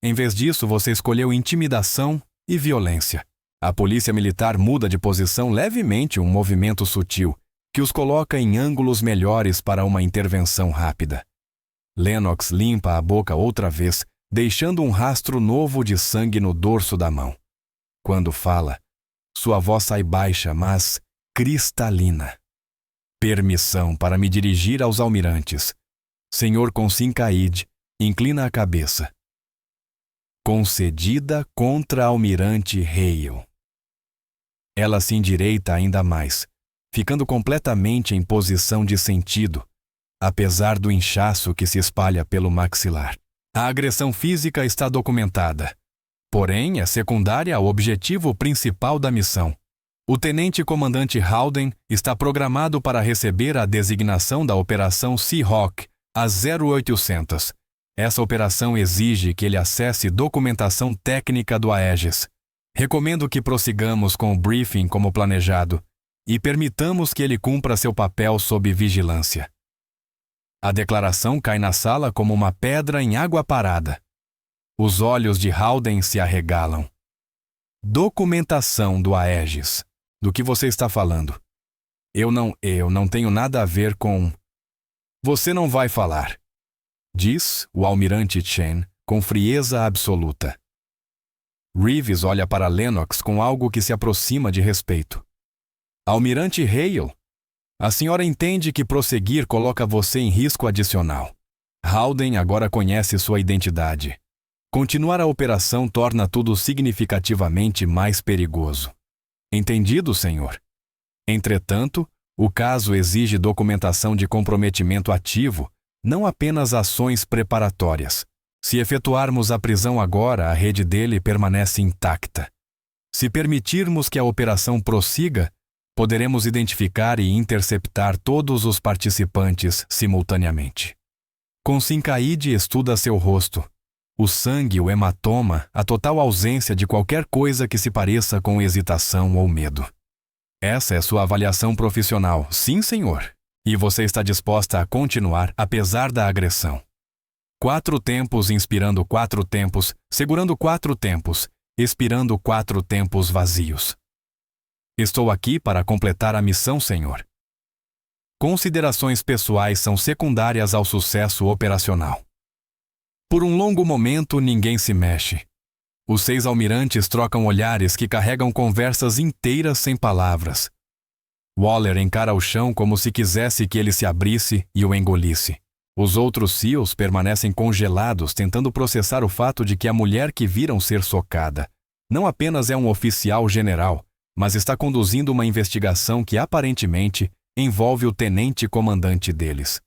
Em vez disso, você escolheu intimidação e violência. A polícia militar muda de posição levemente, um movimento sutil, que os coloca em ângulos melhores para uma intervenção rápida. Lennox limpa a boca outra vez, deixando um rastro novo de sangue no dorso da mão. Quando fala, sua voz sai baixa, mas cristalina. Permissão para me dirigir aos almirantes. Senhor Consincaide, inclina a cabeça. Concedida contra almirante Hale. Ela se endireita ainda mais, ficando completamente em posição de sentido, apesar do inchaço que se espalha pelo maxilar. A agressão física está documentada, porém é secundária ao objetivo principal da missão. O tenente-comandante Howden está programado para receber a designação da Operação Seahawk a 0800. Essa operação exige que ele acesse documentação técnica do Aegis. Recomendo que prossigamos com o briefing como planejado e permitamos que ele cumpra seu papel sob vigilância. A declaração cai na sala como uma pedra em água parada. Os olhos de Howden se arregalam. Documentação do Aegis. Do que você está falando? Eu não tenho nada a ver com... Você não vai falar, diz o almirante Chen com frieza absoluta. Reeves olha para Lennox com algo que se aproxima de respeito. Almirante Hale, a senhora entende que prosseguir coloca você em risco adicional. Howden agora conhece sua identidade. Continuar a operação torna tudo significativamente mais perigoso. Entendido, senhor? Entretanto, o caso exige documentação de comprometimento ativo, não apenas ações preparatórias. Se efetuarmos a prisão agora, a rede dele permanece intacta. Se permitirmos que a operação prossiga, poderemos identificar e interceptar todos os participantes simultaneamente. Consincaide estuda seu rosto. O sangue, o hematoma, a total ausência de qualquer coisa que se pareça com hesitação ou medo. Essa é sua avaliação profissional, sim, senhor. E você está disposta a continuar apesar da agressão. 4 tempos inspirando 4 tempos, segurando 4 tempos, expirando 4 tempos vazios. Estou aqui para completar a missão, senhor. Considerações pessoais são secundárias ao sucesso operacional. Por um longo momento, ninguém se mexe. Os 6 almirantes trocam olhares que carregam conversas inteiras sem palavras. Waller encara o chão como se quisesse que ele se abrisse e o engolisse. Os outros SEALs permanecem congelados, tentando processar o fato de que a mulher que viram ser socada não apenas é um oficial general, mas está conduzindo uma investigação que aparentemente envolve o tenente-comandante deles.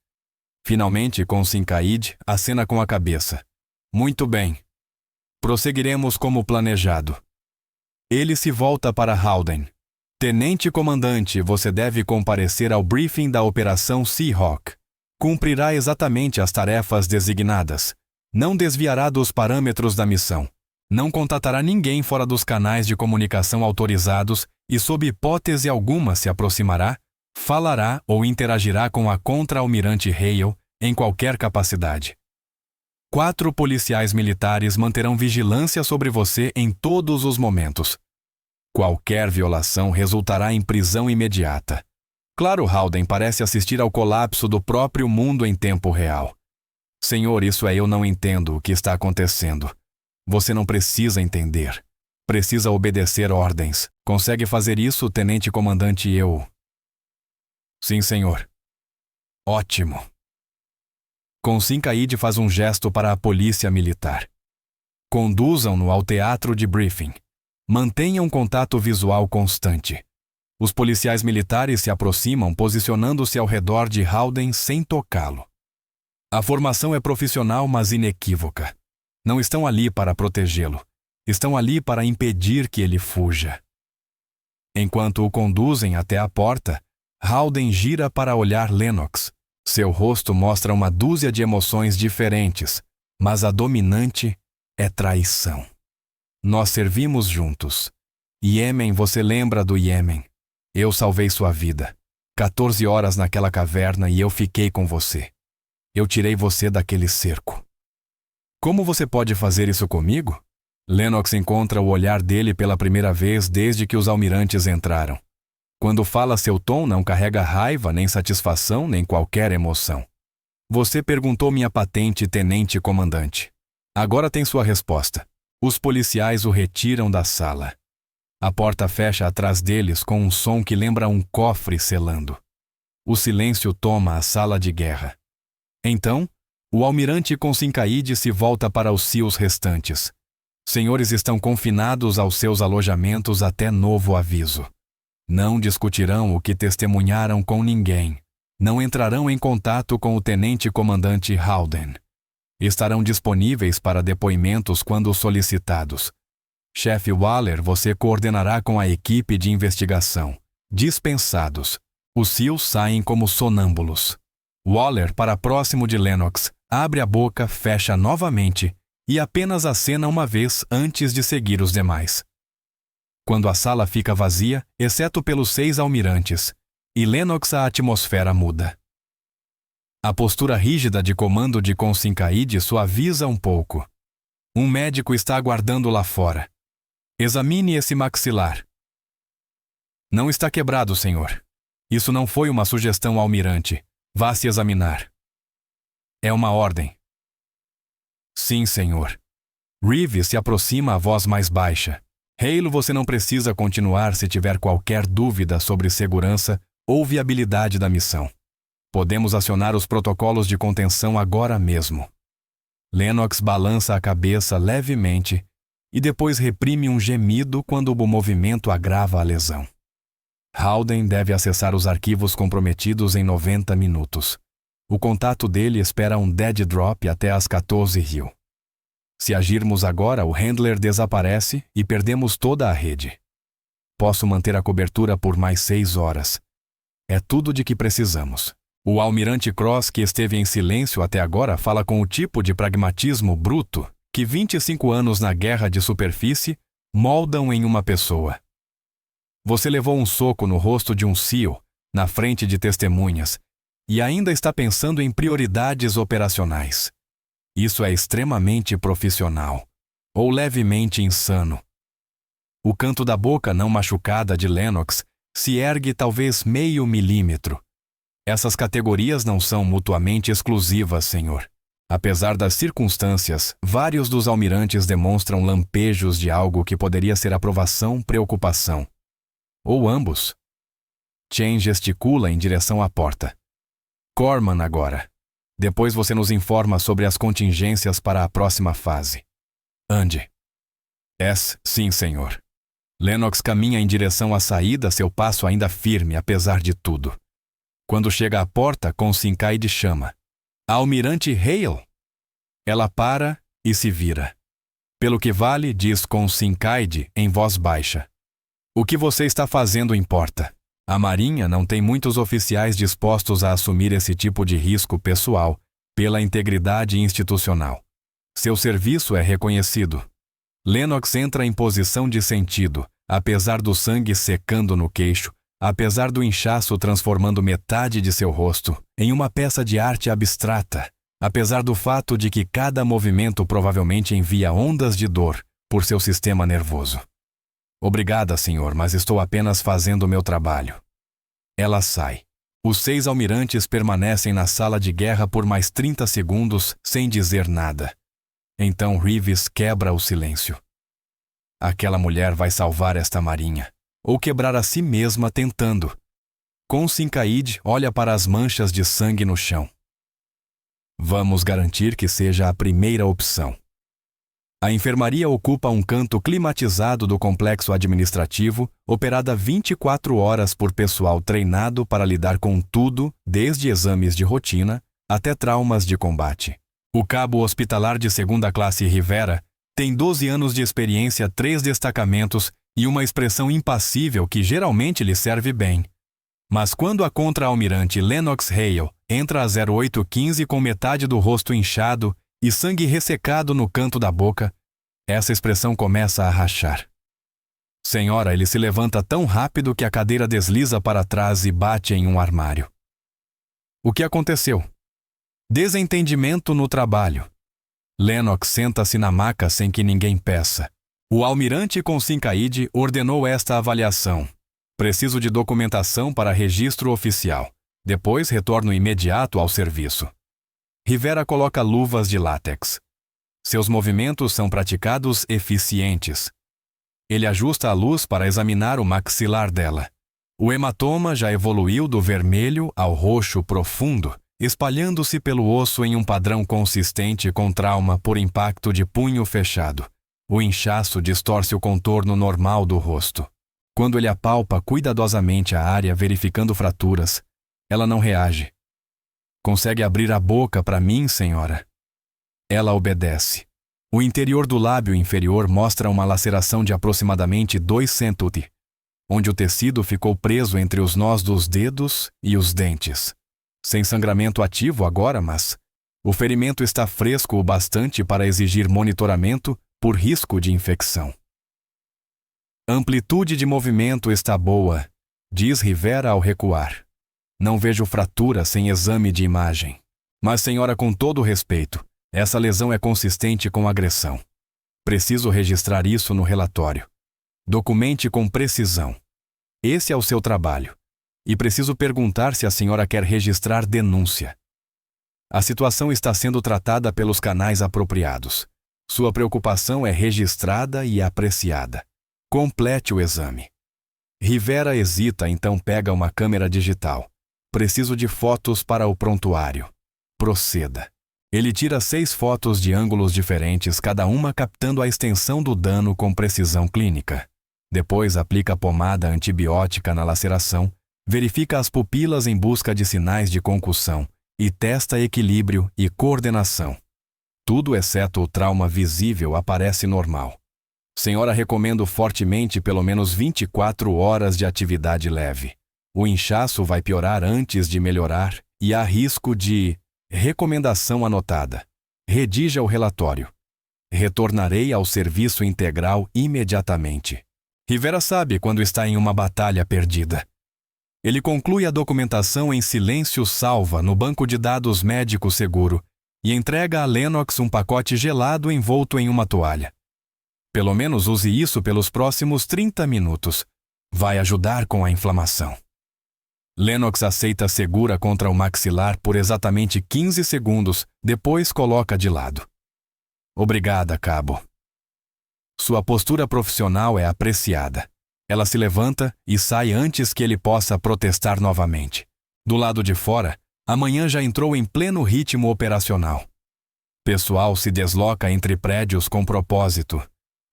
Finalmente, Consincaide acena com a cabeça. Muito bem. Prosseguiremos como planejado. Ele se volta para Howden. Tenente-comandante, você deve comparecer ao briefing da Operação Seahawk. Cumprirá exatamente as tarefas designadas. Não desviará dos parâmetros da missão. Não contatará ninguém fora dos canais de comunicação autorizados e, sob hipótese alguma, se aproximará, falará ou interagirá com a contra-almirante Hale em qualquer capacidade. 4 policiais militares manterão vigilância sobre você em todos os momentos. Qualquer violação resultará em prisão imediata. Claro, Howden parece assistir ao colapso do próprio mundo em tempo real. Senhor, eu não entendo o que está acontecendo. Você não precisa entender. Precisa obedecer ordens. Consegue fazer isso, tenente-comandante? Sim, senhor. Ótimo. Consincaide faz um gesto para a polícia militar. Conduzam-no ao teatro de briefing. Mantenham contato visual constante. Os policiais militares se aproximam posicionando-se ao redor de Howden sem tocá-lo. A formação é profissional, mas inequívoca. Não estão ali para protegê-lo. Estão ali para impedir que ele fuja. Enquanto o conduzem até a porta, Howden gira para olhar Lennox. Seu rosto mostra uma dúzia de emoções diferentes, mas a dominante é traição. Nós servimos juntos. Iêmen, você lembra do Iêmen? Eu salvei sua vida. 14 horas naquela caverna e eu fiquei com você. Eu tirei você daquele cerco. Como você pode fazer isso comigo? Lennox encontra o olhar dele pela primeira vez desde que os almirantes entraram. Quando fala, seu tom não carrega raiva, nem satisfação, nem qualquer emoção. Você perguntou minha patente, tenente comandante. Agora tem sua resposta. Os policiais o retiram da sala. A porta fecha atrás deles com um som que lembra um cofre selando. O silêncio toma a sala de guerra. Então, o almirante Consincaide se volta para os SEALs restantes. Senhores estão confinados aos seus alojamentos até novo aviso. Não discutirão o que testemunharam com ninguém. Não entrarão em contato com o tenente-comandante Howden. Estarão disponíveis para depoimentos quando solicitados. Chefe Waller, você coordenará com a equipe de investigação. Dispensados. Os SEALs saem como sonâmbulos. Waller, para próximo de Lennox, abre a boca, fecha novamente e apenas acena uma vez antes de seguir os demais. Quando a sala fica vazia, exceto pelos 6 almirantes, e Lennox, a atmosfera muda. A postura rígida de comando de Consincaide suaviza um pouco. Um médico está aguardando lá fora. Examine esse maxilar. Não está quebrado, senhor. Isso não foi uma sugestão ao almirante. Vá se examinar. É uma ordem. Sim, senhor. Reeves se aproxima a voz mais baixa. Halo, você não precisa continuar se tiver qualquer dúvida sobre segurança ou viabilidade da missão. Podemos acionar os protocolos de contenção agora mesmo. Lennox balança a cabeça levemente e depois reprime um gemido quando o movimento agrava a lesão. Howden deve acessar os arquivos comprometidos em 90 minutos. O contato dele espera um dead drop até às 14 Rio. Se agirmos agora, o handler desaparece e perdemos toda a rede. Posso manter a cobertura por mais 6 horas. É tudo de que precisamos. O almirante Cross, que esteve em silêncio até agora, fala com o tipo de pragmatismo bruto que 25 anos na guerra de superfície moldam em uma pessoa. Você levou um soco no rosto de um SEAL, na frente de testemunhas, e ainda está pensando em prioridades operacionais. Isso é extremamente profissional, ou levemente insano. O canto da boca não machucada de Lennox se ergue talvez meio milímetro. Essas categorias não são mutuamente exclusivas, senhor. Apesar das circunstâncias, vários dos almirantes demonstram lampejos de algo que poderia ser aprovação, preocupação. Ou ambos. Chen gesticula em direção à porta. Corman agora. Depois você nos informa sobre as contingências para a próxima fase. Ande. Sim, senhor. Lennox caminha em direção à saída, seu passo ainda firme, apesar de tudo. Quando chega à porta, Consincaide chama. Almirante Hale? Ela para e se vira. Pelo que vale, diz Consincaide em voz baixa. O que você está fazendo importa. A Marinha não tem muitos oficiais dispostos a assumir esse tipo de risco pessoal pela integridade institucional. Seu serviço é reconhecido. Lennox entra em posição de sentido, apesar do sangue secando no queixo, apesar do inchaço transformando metade de seu rosto em uma peça de arte abstrata, apesar do fato de que cada movimento provavelmente envia ondas de dor por seu sistema nervoso. Obrigada, senhor, mas estou apenas fazendo o meu trabalho. Ela sai. Os 6 almirantes permanecem na sala de guerra por mais 30 segundos sem dizer nada. Então Reeves quebra o silêncio. Aquela mulher vai salvar esta marinha, ou quebrar a si mesma tentando. Consincaide olha para as manchas de sangue no chão. Vamos garantir que seja a primeira opção. A enfermaria ocupa um canto climatizado do complexo administrativo, operada 24 horas por pessoal treinado para lidar com tudo, desde exames de rotina até traumas de combate. O cabo hospitalar de segunda classe Rivera tem 12 anos de experiência, 3 destacamentos e uma expressão impassível que geralmente lhe serve bem. Mas quando a contra-almirante Lennox Hale entra a 0815 com metade do rosto inchado e sangue ressecado no canto da boca, essa expressão começa a rachar. Senhora, ele se levanta tão rápido que a cadeira desliza para trás e bate em um armário. O que aconteceu? Desentendimento no trabalho. Lennox senta-se na maca sem que ninguém peça. O almirante Consincaide ordenou esta avaliação. Preciso de documentação para registro oficial. Depois retorno imediato ao serviço. Rivera coloca luvas de látex. Seus movimentos são praticados eficientes. Ele ajusta a luz para examinar o maxilar dela. O hematoma já evoluiu do vermelho ao roxo profundo, espalhando-se pelo osso em um padrão consistente com trauma por impacto de punho fechado. O inchaço distorce o contorno normal do rosto. Quando ele apalpa cuidadosamente a área verificando fraturas, ela não reage. Consegue abrir a boca para mim, senhora? Ela obedece. O interior do lábio inferior mostra uma laceração de aproximadamente 2 cm, onde o tecido ficou preso entre os nós dos dedos e os dentes. Sem sangramento ativo agora, mas o ferimento está fresco o bastante para exigir monitoramento por risco de infecção. Amplitude de movimento está boa, diz Rivera ao recuar. Não vejo fratura sem exame de imagem. Mas, senhora, com todo respeito, essa lesão é consistente com agressão. Preciso registrar isso no relatório. Documente com precisão. Esse é o seu trabalho. E preciso perguntar se a senhora quer registrar denúncia. A situação está sendo tratada pelos canais apropriados. Sua preocupação é registrada e apreciada. Complete o exame. Rivera hesita, então pega uma câmera digital. Preciso de fotos para o prontuário. Proceda. Ele tira 6 fotos de ângulos diferentes, cada uma captando a extensão do dano com precisão clínica. Depois aplica pomada antibiótica na laceração, verifica as pupilas em busca de sinais de concussão e testa equilíbrio e coordenação. Tudo exceto o trauma visível aparece normal. Senhora, recomendo fortemente pelo menos 24 horas de atividade leve. O inchaço vai piorar antes de melhorar e há risco de... Recomendação anotada. Redija o relatório. Retornarei ao serviço integral imediatamente. Rivera sabe quando está em uma batalha perdida. Ele conclui a documentação em silêncio salva no banco de dados médico seguro e entrega a Lennox um pacote gelado envolto em uma toalha. Pelo menos use isso pelos próximos 30 minutos. Vai ajudar com a inflamação. Lennox aceita segura contra o maxilar por exatamente 15 segundos, depois coloca de lado. Obrigada, cabo. Sua postura profissional é apreciada. Ela se levanta e sai antes que ele possa protestar novamente. Do lado de fora, a manhã já entrou em pleno ritmo operacional. Pessoal se desloca entre prédios com propósito.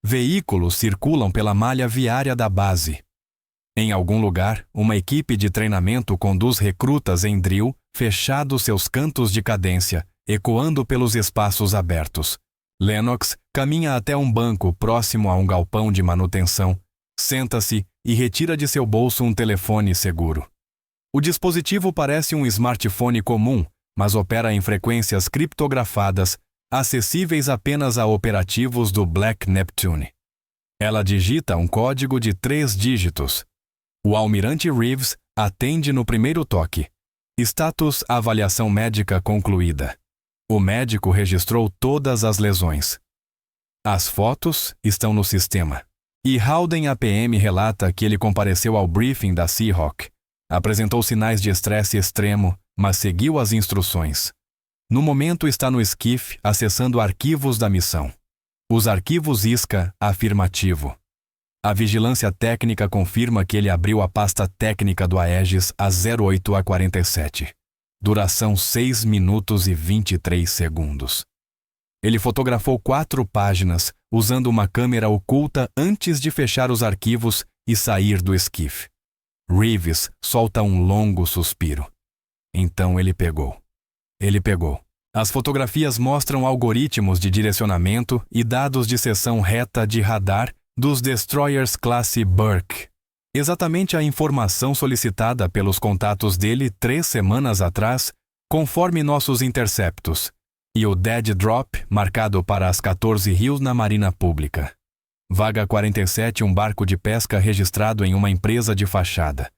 Veículos circulam pela malha viária da base. Em algum lugar, uma equipe de treinamento conduz recrutas em drill, fechados seus cantos de cadência, ecoando pelos espaços abertos. Lennox caminha até um banco próximo a um galpão de manutenção, senta-se e retira de seu bolso um telefone seguro. O dispositivo parece um smartphone comum, mas opera em frequências criptografadas, acessíveis apenas a operativos do Black Neptune. Ela digita um código de 3 dígitos. O almirante Reeves atende no primeiro toque. Status: avaliação médica concluída. O médico registrou todas as lesões. As fotos estão no sistema. E Howden APM relata que ele compareceu ao briefing da Seahawk. Apresentou sinais de estresse extremo, mas seguiu as instruções. No momento está no esquife acessando arquivos da missão. Os arquivos ISCA afirmativo. A vigilância técnica confirma que ele abriu a pasta técnica do Aegis às 08h47. Duração 6 minutos e 23 segundos. Ele fotografou 4 páginas usando uma câmera oculta antes de fechar os arquivos e sair do esquife. Reeves solta um longo suspiro. Então ele pegou. As fotografias mostram algoritmos de direcionamento e dados de seção reta de radar dos destroyers classe Burke. Exatamente a informação solicitada pelos contatos dele 3 semanas atrás, conforme nossos interceptos, e o dead drop marcado para as 14 rios na Marina Pública. Vaga 47, um barco de pesca registrado em uma empresa de fachada.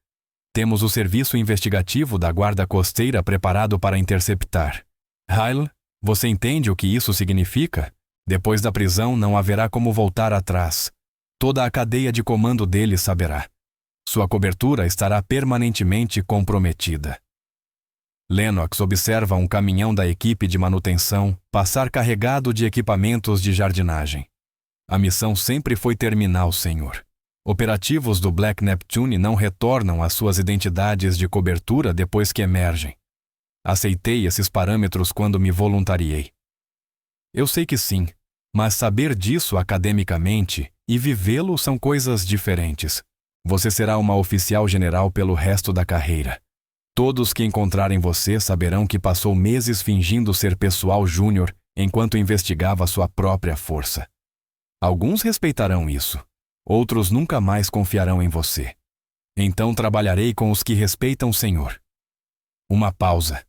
Temos o serviço investigativo da Guarda Costeira preparado para interceptar. Hyle, você entende o que isso significa? Depois da prisão não haverá como voltar atrás. Toda a cadeia de comando dele saberá. Sua cobertura estará permanentemente comprometida. Lennox observa um caminhão da equipe de manutenção passar carregado de equipamentos de jardinagem. A missão sempre foi terminal, senhor. Operativos do Black Neptune não retornam às suas identidades de cobertura depois que emergem. Aceitei esses parâmetros quando me voluntariei. Eu sei que sim, mas saber disso academicamente e vivê-lo são coisas diferentes. Você será uma oficial general pelo resto da carreira. Todos que encontrarem você saberão que passou meses fingindo ser pessoal júnior enquanto investigava sua própria força. Alguns respeitarão isso. Outros nunca mais confiarão em você. Então trabalharei com os que respeitam o senhor. Uma pausa.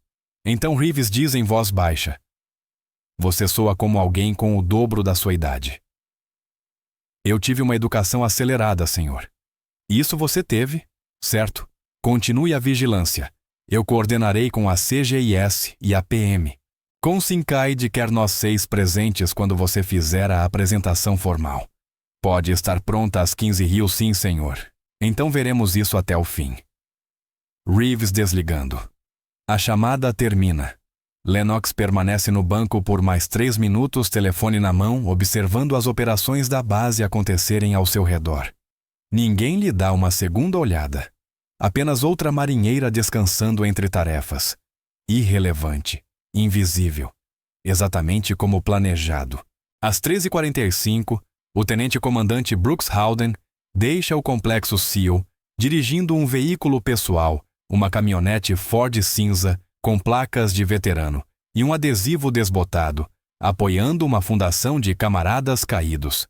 Então Reeves diz em voz baixa: você soa como alguém com o dobro da sua idade. Eu tive uma educação acelerada, senhor. Isso você teve, certo? Continue a vigilância. Eu coordenarei com a CGIS e a PM. Com Kincaid quer nós 6 presentes quando você fizer a apresentação formal. Pode estar pronta às 15 rios, sim, senhor. Então veremos isso até o fim. Reeves desligando. A chamada termina. Lennox permanece no banco por mais 3 minutos, telefone na mão, observando as operações da base acontecerem ao seu redor. Ninguém lhe dá uma segunda olhada. Apenas outra marinheira descansando entre tarefas. Irrelevante. Invisível. Exatamente como planejado. Às 13h45, o tenente-comandante Brooks Howden deixa o complexo SEAL, dirigindo um veículo pessoal, uma caminhonete Ford cinza com placas de veterano e um adesivo desbotado, apoiando uma fundação de camaradas caídos.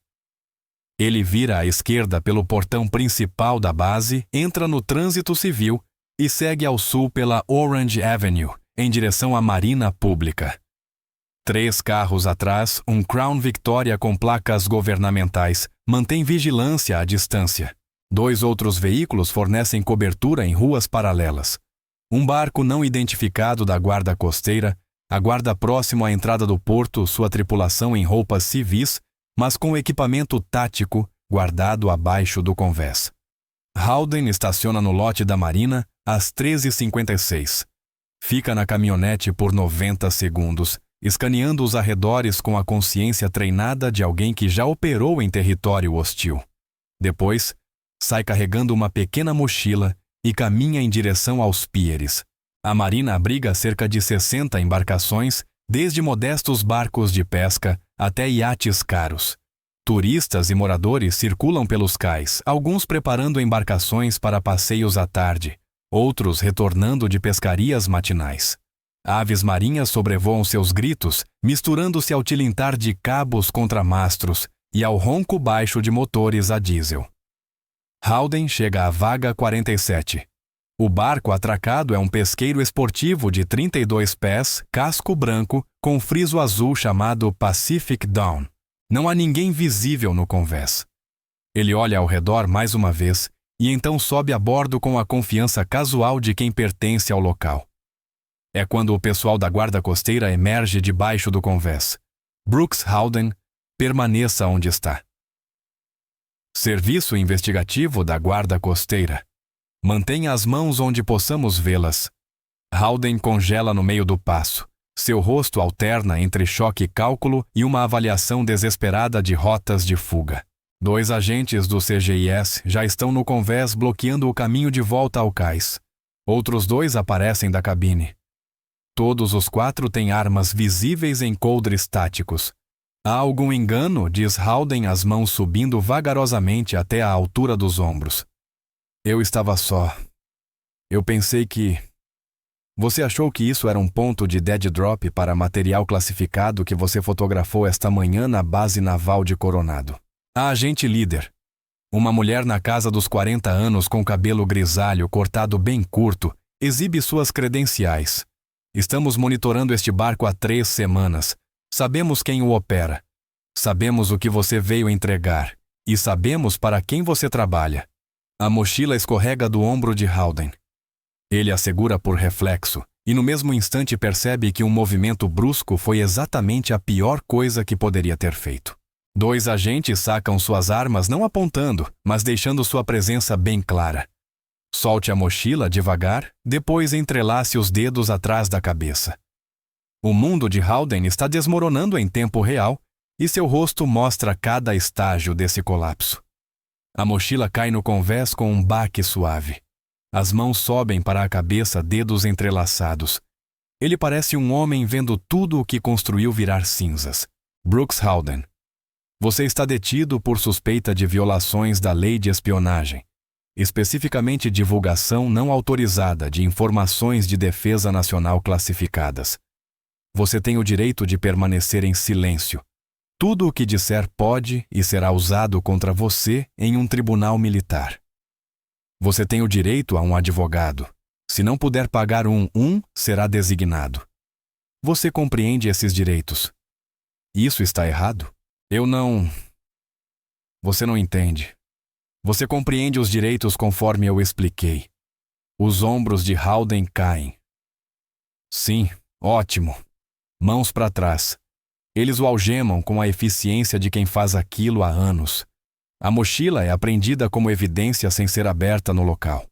Ele vira à esquerda pelo portão principal da base, entra no trânsito civil e segue ao sul pela Orange Avenue, em direção à Marina Pública. 3 carros atrás, um Crown Victoria com placas governamentais mantém vigilância à distância. 2 outros veículos fornecem cobertura em ruas paralelas. Um barco não identificado da guarda costeira aguarda próximo à entrada do porto sua tripulação em roupas civis, mas com equipamento tático guardado abaixo do convés. Howden estaciona no lote da Marina às 13h56. Fica na caminhonete por 90 segundos, escaneando os arredores com a consciência treinada de alguém que já operou em território hostil. Depois, sai carregando uma pequena mochila e caminha em direção aos píeres. A Marina abriga cerca de 60 embarcações, desde modestos barcos de pesca até iates caros. Turistas e moradores circulam pelos cais, alguns preparando embarcações para passeios à tarde, outros retornando de pescarias matinais. Aves marinhas sobrevoam seus gritos, misturando-se ao tilintar de cabos contra mastros e ao ronco baixo de motores a diesel. Howden chega à vaga 47. O barco atracado é um pesqueiro esportivo de 32 pés, casco branco, com friso azul chamado Pacific Dawn. Não há ninguém visível no convés. Ele olha ao redor mais uma vez e então sobe a bordo com a confiança casual de quem pertence ao local. É quando o pessoal da guarda costeira emerge debaixo do convés. Brooks Howden, permaneça onde está. Serviço investigativo da guarda costeira. Mantenha as mãos onde possamos vê-las. Howden congela no meio do passo. Seu rosto alterna entre choque e cálculo e uma avaliação desesperada de rotas de fuga. 2 agentes do CGIS já estão no convés bloqueando o caminho de volta ao cais. Outros 2 aparecem da cabine. Todos os 4 têm armas visíveis em coldres táticos. Há algum engano? Diz Howden, as mãos subindo vagarosamente até a altura dos ombros. Eu estava só. Eu pensei que... Você achou que isso era um ponto de dead drop para material classificado que você fotografou esta manhã na base naval de Coronado. A agente líder. Uma mulher na casa dos 40 anos com cabelo grisalho cortado bem curto exibe suas credenciais. Estamos monitorando este barco há 3 semanas. Sabemos quem o opera. Sabemos o que você veio entregar. E sabemos para quem você trabalha. A mochila escorrega do ombro de Howden. Ele a segura por reflexo, e no mesmo instante percebe que um movimento brusco foi exatamente a pior coisa que poderia ter feito. 2 agentes sacam suas armas não apontando, mas deixando sua presença bem clara. Solte a mochila devagar, depois entrelace os dedos atrás da cabeça. O mundo de Howden está desmoronando em tempo real, e seu rosto mostra cada estágio desse colapso. A mochila cai no convés com um baque suave. As mãos sobem para a cabeça, dedos entrelaçados. Ele parece um homem vendo tudo o que construiu virar cinzas. Brooks Howden. Você está detido por suspeita de violações da lei de espionagem, especificamente divulgação não autorizada de informações de defesa nacional classificadas. Você tem o direito de permanecer em silêncio. Tudo o que disser pode e será usado contra você em um tribunal militar. Você tem o direito a um advogado. Se não puder pagar será designado. Você compreende esses direitos. Isso está errado? Você não entende. Você compreende os direitos conforme eu expliquei. Os ombros de Howden caem. Sim, ótimo. Mãos para trás. Eles o algemam com a eficiência de quem faz aquilo há anos. A mochila é apreendida como evidência sem ser aberta no local.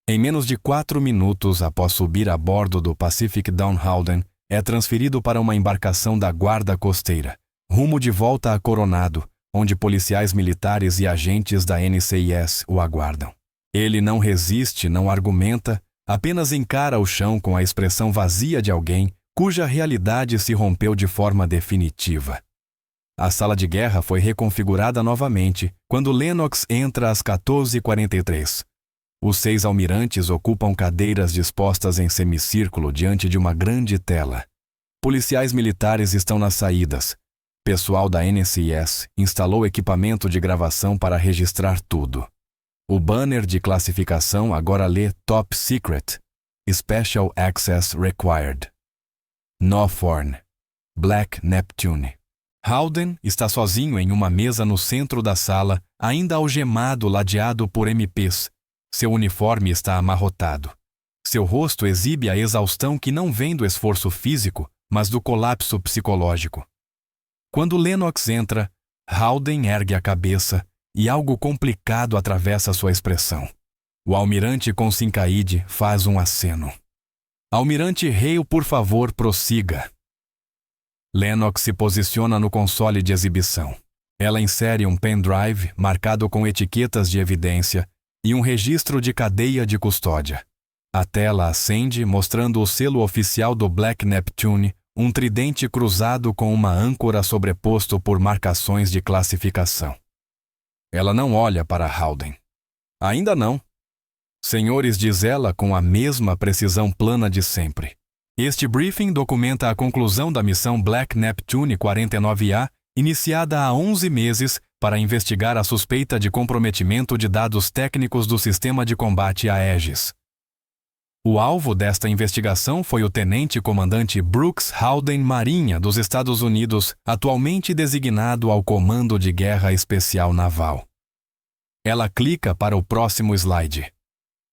Em menos de 4 minutos após subir a bordo do Pacific Dawn, Howden é transferido para uma embarcação da Guarda Costeira, rumo de volta a Coronado, onde policiais militares e agentes da NCIS o aguardam. Ele não resiste, não argumenta, apenas encara o chão com a expressão vazia de alguém cuja realidade se rompeu de forma definitiva. A sala de guerra foi reconfigurada novamente quando Lennox entra às 14h43. Os 6 almirantes ocupam cadeiras dispostas em semicírculo diante de uma grande tela. Policiais militares estão nas saídas. Pessoal da NCIS instalou equipamento de gravação para registrar tudo. O banner de classificação agora lê Top Secret, Special Access Required. Northorn, Black Neptune. Howden está sozinho em uma mesa no centro da sala, ainda algemado, ladeado por MPs. Seu uniforme está amarrotado. Seu rosto exibe a exaustão que não vem do esforço físico, mas do colapso psicológico. Quando Lennox entra, Howden ergue a cabeça e algo complicado atravessa sua expressão. O almirante Consincaide faz um aceno. Almirante Hale, por favor, prossiga. Lennox se posiciona no console de exibição. Ela insere um pendrive marcado com etiquetas de evidência e um registro de cadeia de custódia. A tela acende, mostrando o selo oficial do Black Neptune, um tridente cruzado com uma âncora sobreposto por marcações de classificação. Ela não olha para Howden. Ainda não. Senhores, diz ela com a mesma precisão plana de sempre. Este briefing documenta a conclusão da missão Black Neptune 49A, iniciada há 11 meses para investigar a suspeita de comprometimento de dados técnicos do sistema de combate Aegis. O alvo desta investigação foi o tenente-comandante Brooks Howden, Marinha dos Estados Unidos, atualmente designado ao Comando de Guerra Especial Naval. Ela clica para o próximo slide.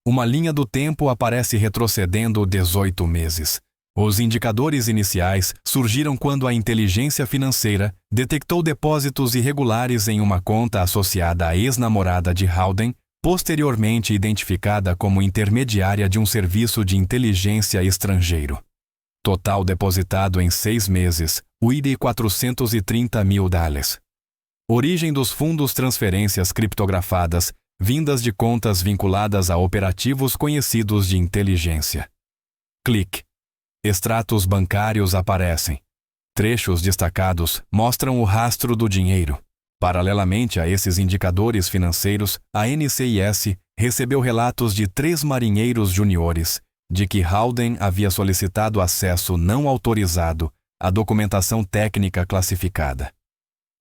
Uma linha do tempo aparece retrocedendo 18 meses. Os indicadores iniciais surgiram quando a inteligência financeira detectou depósitos irregulares em uma conta associada à ex-namorada de Howden, posteriormente identificada como intermediária de um serviço de inteligência estrangeiro. Total depositado em 6 meses, $430 mil. Origem dos fundos: transferências criptografadas, vindas de contas vinculadas a operativos conhecidos de inteligência. Clique. Extratos bancários aparecem. Trechos destacados mostram o rastro do dinheiro. Paralelamente a esses indicadores financeiros, a NCIS recebeu relatos de 3 marinheiros juniores de que Howden havia solicitado acesso não autorizado à documentação técnica classificada.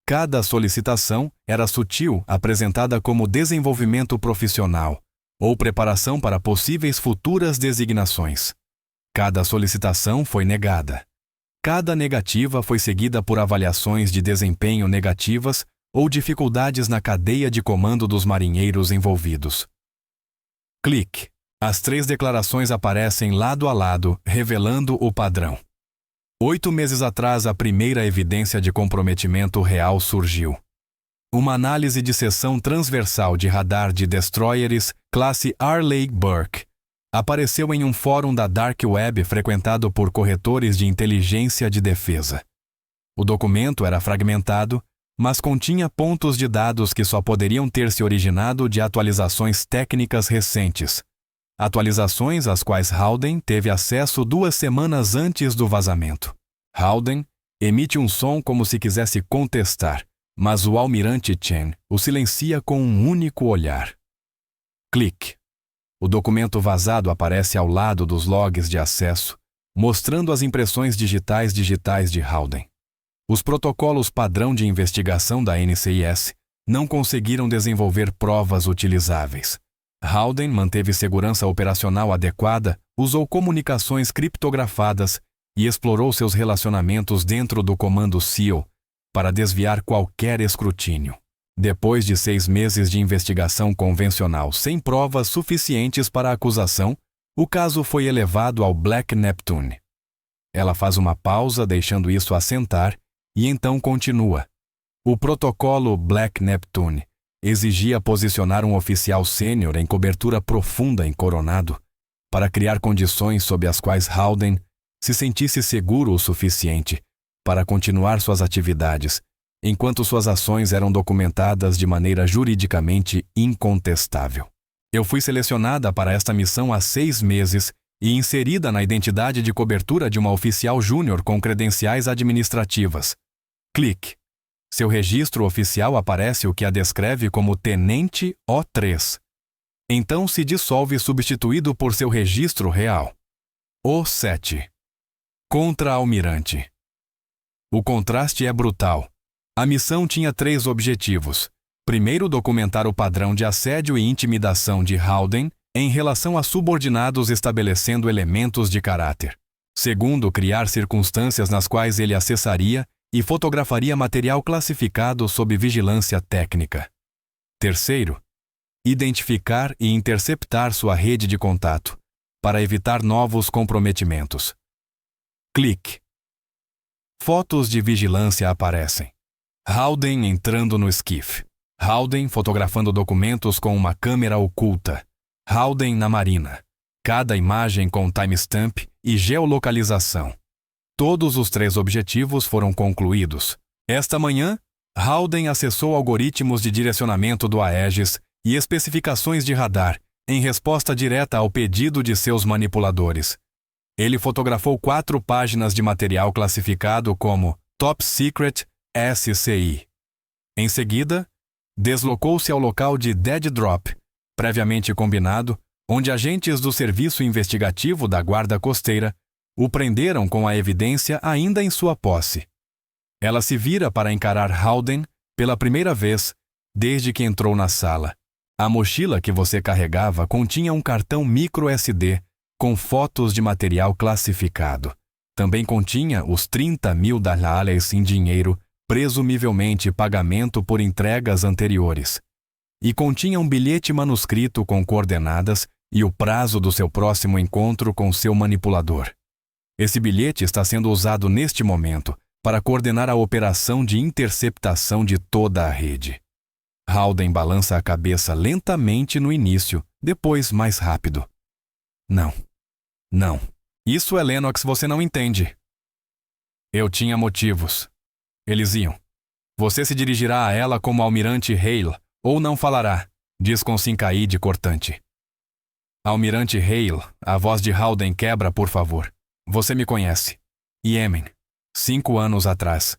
Cada solicitação era sutil, apresentada como desenvolvimento profissional ou preparação para possíveis futuras designações. Cada solicitação foi negada. Cada negativa foi seguida por avaliações de desempenho negativas ou dificuldades na cadeia de comando dos marinheiros envolvidos. Clique. As 3 declarações aparecem lado a lado, revelando o padrão. 8 meses atrás, a primeira evidência de comprometimento real surgiu. Uma análise de seção transversal de radar de destroyers classe Arleigh Burke apareceu em um fórum da Dark Web frequentado por corretores de inteligência de defesa. O documento era fragmentado, mas continha pontos de dados que só poderiam ter se originado de atualizações técnicas recentes. Atualizações às quais Howden teve acesso 2 semanas antes do vazamento. Howden emite um som como se quisesse contestar, mas o almirante Chen o silencia com um único olhar. Clique. O documento vazado aparece ao lado dos logs de acesso, mostrando as impressões digitais de Howden. Os protocolos padrão de investigação da NCIS não conseguiram desenvolver provas utilizáveis. Howden manteve segurança operacional adequada, usou comunicações criptografadas e explorou seus relacionamentos dentro do comando SEAL para desviar qualquer escrutínio. Depois de 6 meses de investigação convencional sem provas suficientes para a acusação, o caso foi elevado ao Black Neptune. Ela faz uma pausa, deixando isso assentar, e então continua. O protocolo Black Neptune exigia posicionar um oficial sênior em cobertura profunda em Coronado para criar condições sob as quais Howden se sentisse seguro o suficiente para continuar suas atividades, enquanto suas ações eram documentadas de maneira juridicamente incontestável. Eu fui selecionada para esta missão há 6 meses e inserida na identidade de cobertura de uma oficial júnior com credenciais administrativas. Clique. Seu registro oficial aparece o que a descreve como Tenente O3. Então se dissolve substituído por seu registro real. O7. Contra-almirante. O contraste é brutal. A missão tinha 3 objetivos. Primeiro, documentar o padrão de assédio e intimidação de Howden em relação a subordinados, estabelecendo elementos de caráter. Segundo, criar circunstâncias nas quais ele acessaria e fotografaria material classificado sob vigilância técnica. Terceiro, identificar e interceptar sua rede de contato, para evitar novos comprometimentos. Clique. Fotos de vigilância aparecem. Howden entrando no esquife. Howden fotografando documentos com uma câmera oculta. Howden na marina. Cada imagem com timestamp e geolocalização. Todos os 3 objetivos foram concluídos. Esta manhã, Howden acessou algoritmos de direcionamento do Aegis e especificações de radar, em resposta direta ao pedido de seus manipuladores. Ele fotografou 4 páginas de material classificado como Top Secret SCI. Em seguida, deslocou-se ao local de Dead Drop, previamente combinado, onde agentes do Serviço Investigativo da Guarda Costeira o prenderam com a evidência ainda em sua posse. Ela se vira para encarar Howden pela primeira vez desde que entrou na sala. A mochila que você carregava continha um cartão micro SD com fotos de material classificado. Também continha os 30 mil dólares em dinheiro, presumivelmente pagamento por entregas anteriores. E continha um bilhete manuscrito com coordenadas e o prazo do seu próximo encontro com seu manipulador. Esse bilhete está sendo usado neste momento para coordenar a operação de interceptação de toda a rede. Howden balança a cabeça lentamente no início, depois mais rápido. Não. Não. Isso é Lennox, você não entende. Eu tinha motivos. Eles iam. Você se dirigirá a ela como Almirante Hale, ou não falará, diz com sincaíde cortante. Almirante Hale, a voz de Howden quebra, por favor. Você me conhece. Iêmen. 5 anos atrás.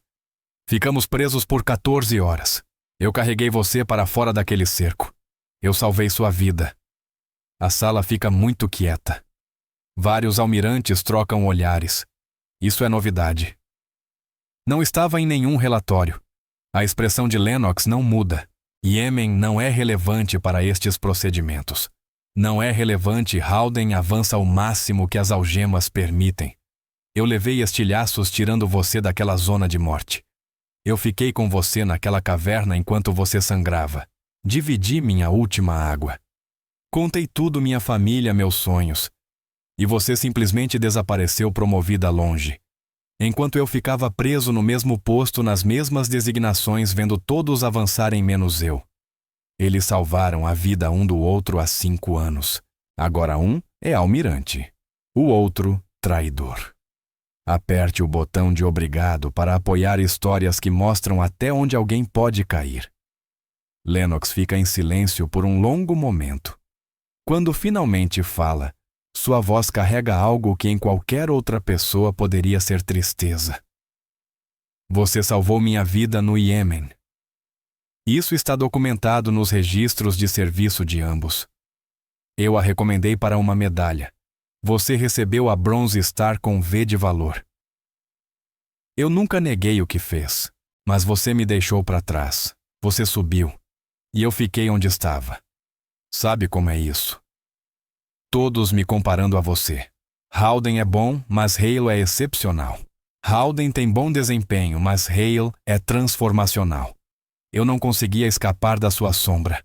Ficamos presos por 14 horas. Eu carreguei você para fora daquele cerco. Eu salvei sua vida. A sala fica muito quieta. Vários almirantes trocam olhares. Isso é novidade. Não estava em nenhum relatório. A expressão de Lennox não muda. Iêmen não é relevante para estes procedimentos. Não é relevante. Haldane avança ao máximo que as algemas permitem. Eu levei estilhaços tirando você daquela zona de morte. Eu fiquei com você naquela caverna enquanto você sangrava. Dividi minha última água. Contei tudo, minha família, meus sonhos. E você simplesmente desapareceu promovida longe. Enquanto eu ficava preso no mesmo posto, nas mesmas designações, vendo todos avançarem menos eu. Eles salvaram a vida um do outro há 5 anos. Agora um é almirante. O outro, traidor. Aperte o botão de obrigado para apoiar histórias que mostram até onde alguém pode cair. Lennox fica em silêncio por um longo momento. Quando finalmente fala, sua voz carrega algo que em qualquer outra pessoa poderia ser tristeza. Você salvou minha vida no Iêmen. Isso está documentado nos registros de serviço de ambos. Eu a recomendei para uma medalha. Você recebeu a Bronze Star com V de valor. Eu nunca neguei o que fez, mas você me deixou para trás. Você subiu. E eu fiquei onde estava. Sabe como é isso? Todos me comparando a você. Haldane é bom, mas Hale é excepcional. Haldane tem bom desempenho, mas Hale é transformacional. Eu não conseguia escapar da sua sombra.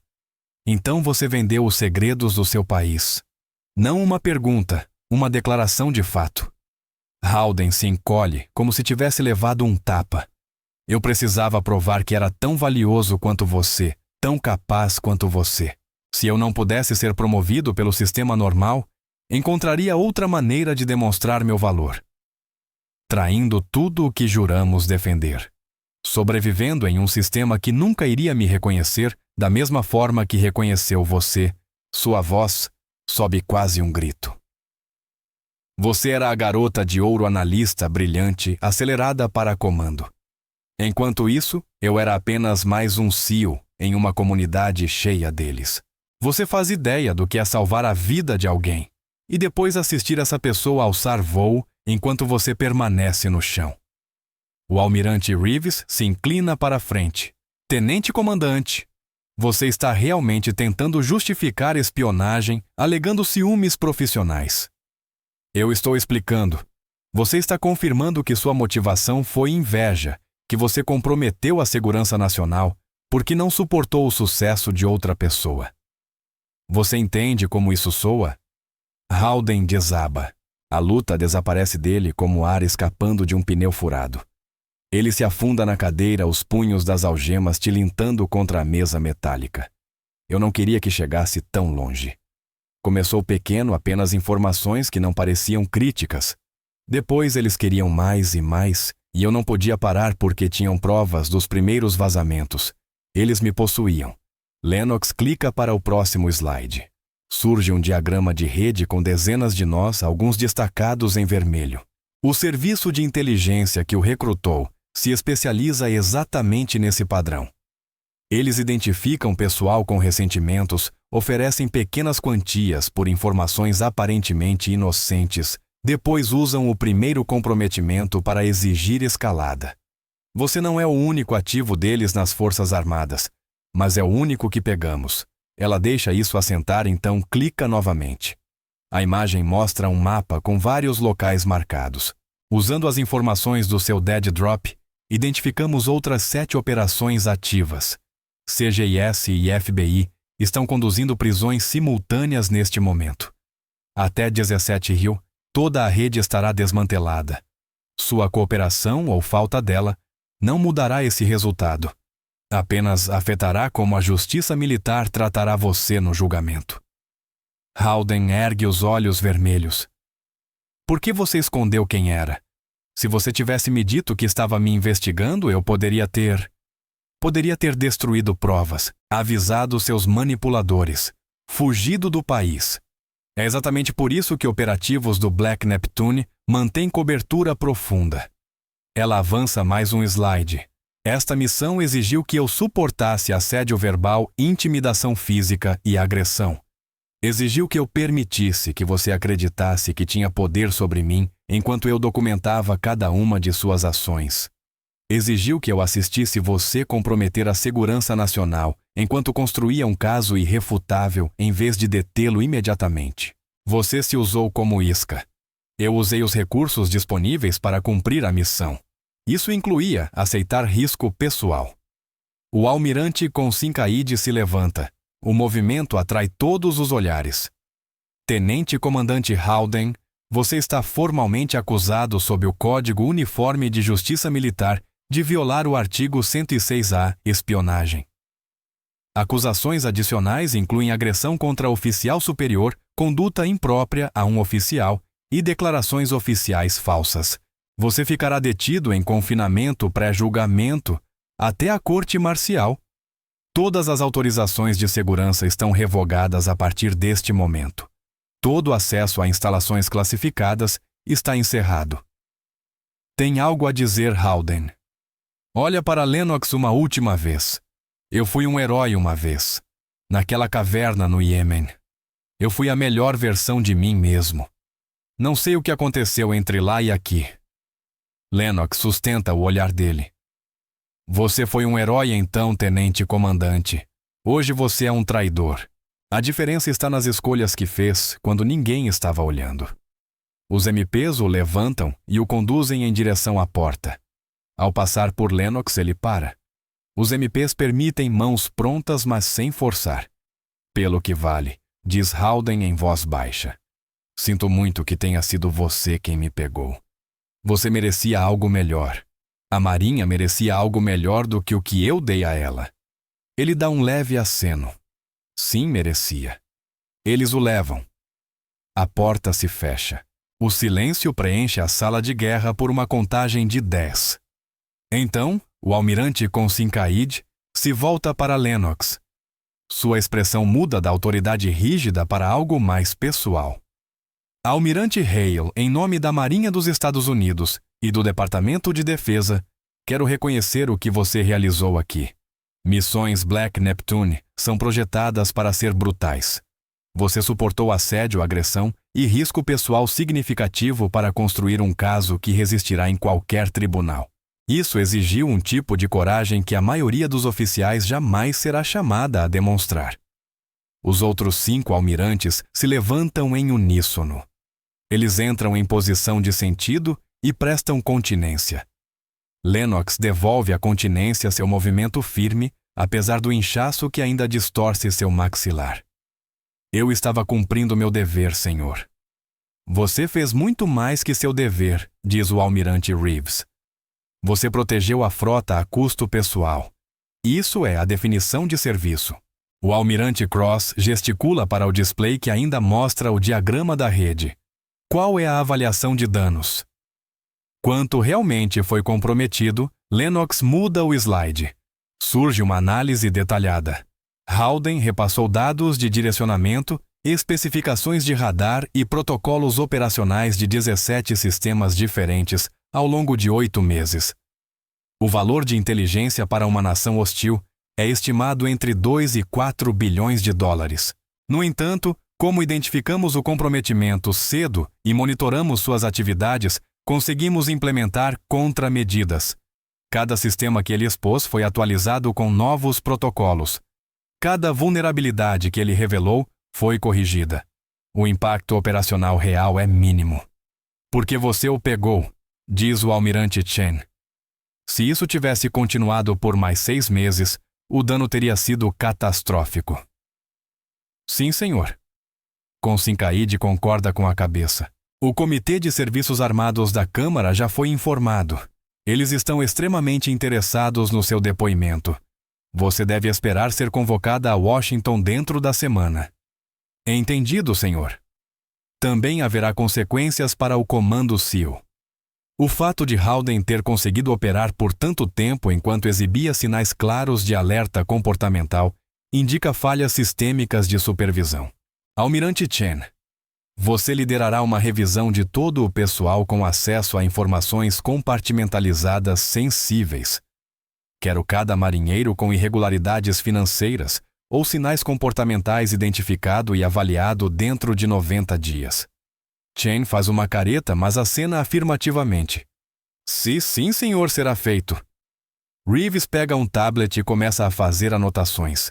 Então você vendeu os segredos do seu país. Não uma pergunta, uma declaração de fato. Haldane se encolhe como se tivesse levado um tapa. Eu precisava provar que era tão valioso quanto você, tão capaz quanto você. Se eu não pudesse ser promovido pelo sistema normal, encontraria outra maneira de demonstrar meu valor. Traindo tudo o que juramos defender. Sobrevivendo em um sistema que nunca iria me reconhecer da mesma forma que reconheceu você, sua voz sobe quase um grito. Você era a garota de ouro analista brilhante, acelerada para comando. Enquanto isso, eu era apenas mais um SEAL em uma comunidade cheia deles. Você faz ideia do que é salvar a vida de alguém e depois assistir essa pessoa alçar voo enquanto você permanece no chão. O almirante Reeves se inclina para a frente. Tenente comandante, você está realmente tentando justificar espionagem, alegando ciúmes profissionais. Eu estou explicando. Você está confirmando que sua motivação foi inveja, que você comprometeu a segurança nacional porque não suportou o sucesso de outra pessoa. Você entende como isso soa? Haldane desaba. A luta desaparece dele como ar escapando de um pneu furado. Ele se afunda na cadeira, os punhos das algemas tilintando contra a mesa metálica. Eu não queria que chegasse tão longe. Começou pequeno, apenas informações que não pareciam críticas. Depois eles queriam mais e mais, e eu não podia parar porque tinham provas dos primeiros vazamentos. Eles me possuíam. Lennox clica para o próximo slide. Surge um diagrama de rede com dezenas de nós, alguns destacados em vermelho. O serviço de inteligência que o recrutou se especializa exatamente nesse padrão. Eles identificam pessoal com ressentimentos, oferecem pequenas quantias por informações aparentemente inocentes, depois usam o primeiro comprometimento para exigir escalada. Você não é o único ativo deles nas Forças Armadas, mas é o único que pegamos. Ela deixa isso assentar, então clica novamente. A imagem mostra um mapa com vários locais marcados. Usando as informações do seu dead drop, identificamos outras 7 operações ativas. CGIS e FBI estão conduzindo prisões simultâneas neste momento. Até 17 Rio, toda a rede estará desmantelada. Sua cooperação ou falta dela não mudará esse resultado. Apenas afetará como a justiça militar tratará você no julgamento. Haldane ergue os olhos vermelhos. Por que você escondeu quem era? Se você tivesse me dito que estava me investigando, eu poderia ter destruído provas, avisado seus manipuladores, fugido do país. É exatamente por isso que operativos do Black Neptune mantêm cobertura profunda. Ela avança mais um slide. Esta missão exigiu que eu suportasse assédio verbal, intimidação física e agressão. Exigiu que eu permitisse que você acreditasse que tinha poder sobre mim enquanto eu documentava cada uma de suas ações. Exigiu que eu assistisse você comprometer a segurança nacional enquanto construía um caso irrefutável em vez de detê-lo imediatamente. Você se usou como isca. Eu usei os recursos disponíveis para cumprir a missão. Isso incluía aceitar risco pessoal. O almirante Konsinkaide se levanta. O movimento atrai todos os olhares. Tenente-comandante Howden, você está formalmente acusado sob o Código Uniforme de Justiça Militar de violar o artigo 106A, espionagem. Acusações adicionais incluem agressão contra oficial superior, conduta imprópria a um oficial e declarações oficiais falsas. Você ficará detido em confinamento pré-julgamento até a corte marcial. Todas as autorizações de segurança estão revogadas a partir deste momento. Todo acesso a instalações classificadas está encerrado. Tem algo a dizer, Howden. Olha para Lennox uma última vez. Eu fui um herói uma vez. Naquela caverna no Iêmen. Eu fui a melhor versão de mim mesmo. Não sei o que aconteceu entre lá e aqui. Lennox sustenta o olhar dele. Você foi um herói então, tenente-comandante. Hoje você é um traidor. A diferença está nas escolhas que fez quando ninguém estava olhando. Os MPs o levantam e o conduzem em direção à porta. Ao passar por Lennox, ele para. Os MPs permitem mãos prontas, mas sem forçar. Pelo que vale, diz Howden em voz baixa. Sinto muito que tenha sido você quem me pegou. Você merecia algo melhor. A Marinha merecia algo melhor do que o que eu dei a ela. Ele dá um leve aceno. Sim, merecia. Eles o levam. A porta se fecha. O silêncio preenche a sala de guerra por uma contagem de 10. Então, o almirante Konsinkaide se volta para Lennox. Sua expressão muda da autoridade rígida para algo mais pessoal. Almirante Hale, em nome da Marinha dos Estados Unidos e do Departamento de Defesa, quero reconhecer o que você realizou aqui. Missões Black Neptune são projetadas para ser brutais. Você suportou assédio, agressão e risco pessoal significativo para construir um caso que resistirá em qualquer tribunal. Isso exigiu um tipo de coragem que a maioria dos oficiais jamais será chamada a demonstrar. Os outros 5 almirantes se levantam em uníssono. Eles entram em posição de sentido e prestam continência. Lennox devolve a continência a seu movimento firme, apesar do inchaço que ainda distorce seu maxilar. Eu estava cumprindo meu dever, senhor. Você fez muito mais que seu dever, diz o almirante Reeves. Você protegeu a frota a custo pessoal. Isso é a definição de serviço. O almirante Cross gesticula para o display que ainda mostra o diagrama da rede. Qual é a avaliação de danos? Quanto realmente foi comprometido, Lennox muda o slide. Surge uma análise detalhada. Howden repassou dados de direcionamento, especificações de radar e protocolos operacionais de 17 sistemas diferentes ao longo de 8 meses. O valor de inteligência para uma nação hostil é estimado entre 2 e 4 bilhões de dólares. No entanto, como identificamos o comprometimento cedo e monitoramos suas atividades, conseguimos implementar contramedidas. Cada sistema que ele expôs foi atualizado com novos protocolos. Cada vulnerabilidade que ele revelou foi corrigida. O impacto operacional real é mínimo. Porque você o pegou, diz o almirante Chen. Se isso tivesse continuado por mais 6 meses, o dano teria sido catastrófico. Sim, senhor. Konsinkaide concorda com a cabeça. O Comitê de Serviços Armados da Câmara já foi informado. Eles estão extremamente interessados no seu depoimento. Você deve esperar ser convocada a Washington dentro da semana. Entendido, senhor. Também haverá consequências para o Comando SEAL. O fato de Howden ter conseguido operar por tanto tempo enquanto exibia sinais claros de alerta comportamental indica falhas sistêmicas de supervisão. Almirante Chen, Você liderará uma revisão de todo o pessoal com acesso a informações compartimentalizadas sensíveis. Quero cada marinheiro com irregularidades financeiras ou sinais comportamentais identificado e avaliado dentro de 90 dias. Chen faz uma careta, mas acena afirmativamente. Sim, senhor, será feito. Reeves pega um tablet e começa a fazer anotações.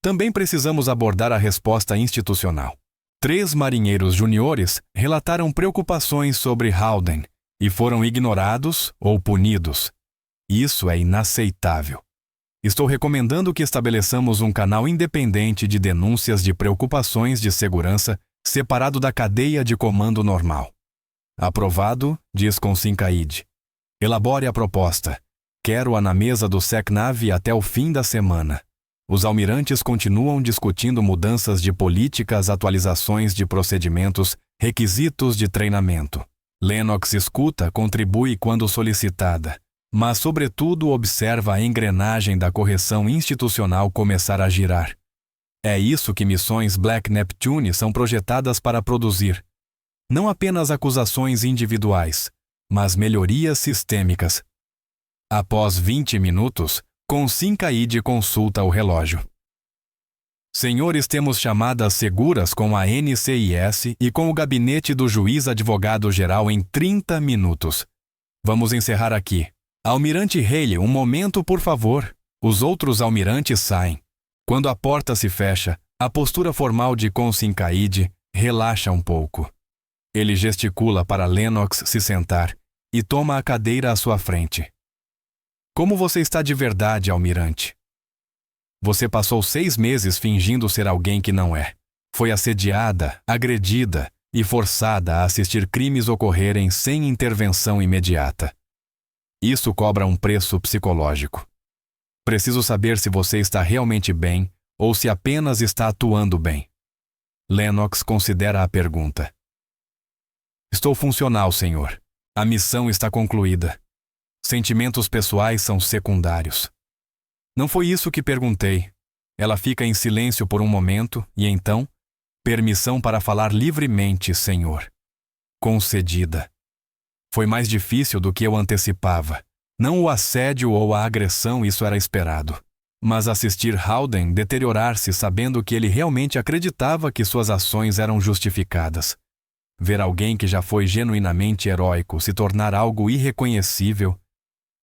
Também precisamos abordar a resposta institucional. 3 marinheiros juniores relataram preocupações sobre Howden e foram ignorados ou punidos. Isso é inaceitável. Estou recomendando que estabeleçamos um canal independente de denúncias de preocupações de segurança separado da cadeia de comando normal. Aprovado, diz Consincaide. Elabore a proposta. Quero-a na mesa do SECNAV até o fim da semana. Os almirantes continuam discutindo mudanças de políticas, atualizações de procedimentos, requisitos de treinamento. Lennox escuta, contribui quando solicitada, mas, sobretudo, observa a engrenagem da correção institucional começar a girar. É isso que missões Black Neptune são projetadas para produzir. Não apenas acusações individuais, mas melhorias sistêmicas. Após 20 minutos, Consincaide consulta o relógio. Senhores, temos chamadas seguras com a NCIS e com o gabinete do juiz advogado-geral em 30 minutos. Vamos encerrar aqui. Almirante Haley, um momento, por favor. Os outros almirantes saem. Quando a porta se fecha, a postura formal de Consincaide relaxa um pouco. Ele gesticula para Lennox se sentar e toma a cadeira à sua frente. Como você está de verdade, almirante? Você passou 6 meses fingindo ser alguém que não é. Foi assediada, agredida e forçada a assistir crimes ocorrerem sem intervenção imediata. Isso cobra um preço psicológico. Preciso saber se você está realmente bem ou se apenas está atuando bem. Lennox considera a pergunta. Estou funcional, senhor. A missão está concluída. Sentimentos pessoais são secundários. Não foi isso que perguntei. Ela fica em silêncio por um momento e então, permissão para falar livremente, senhor. Concedida. Foi mais difícil do que eu antecipava. Não o assédio ou a agressão, isso era esperado. Mas assistir Howden deteriorar-se sabendo que ele realmente acreditava que suas ações eram justificadas. Ver alguém que já foi genuinamente heróico se tornar algo irreconhecível.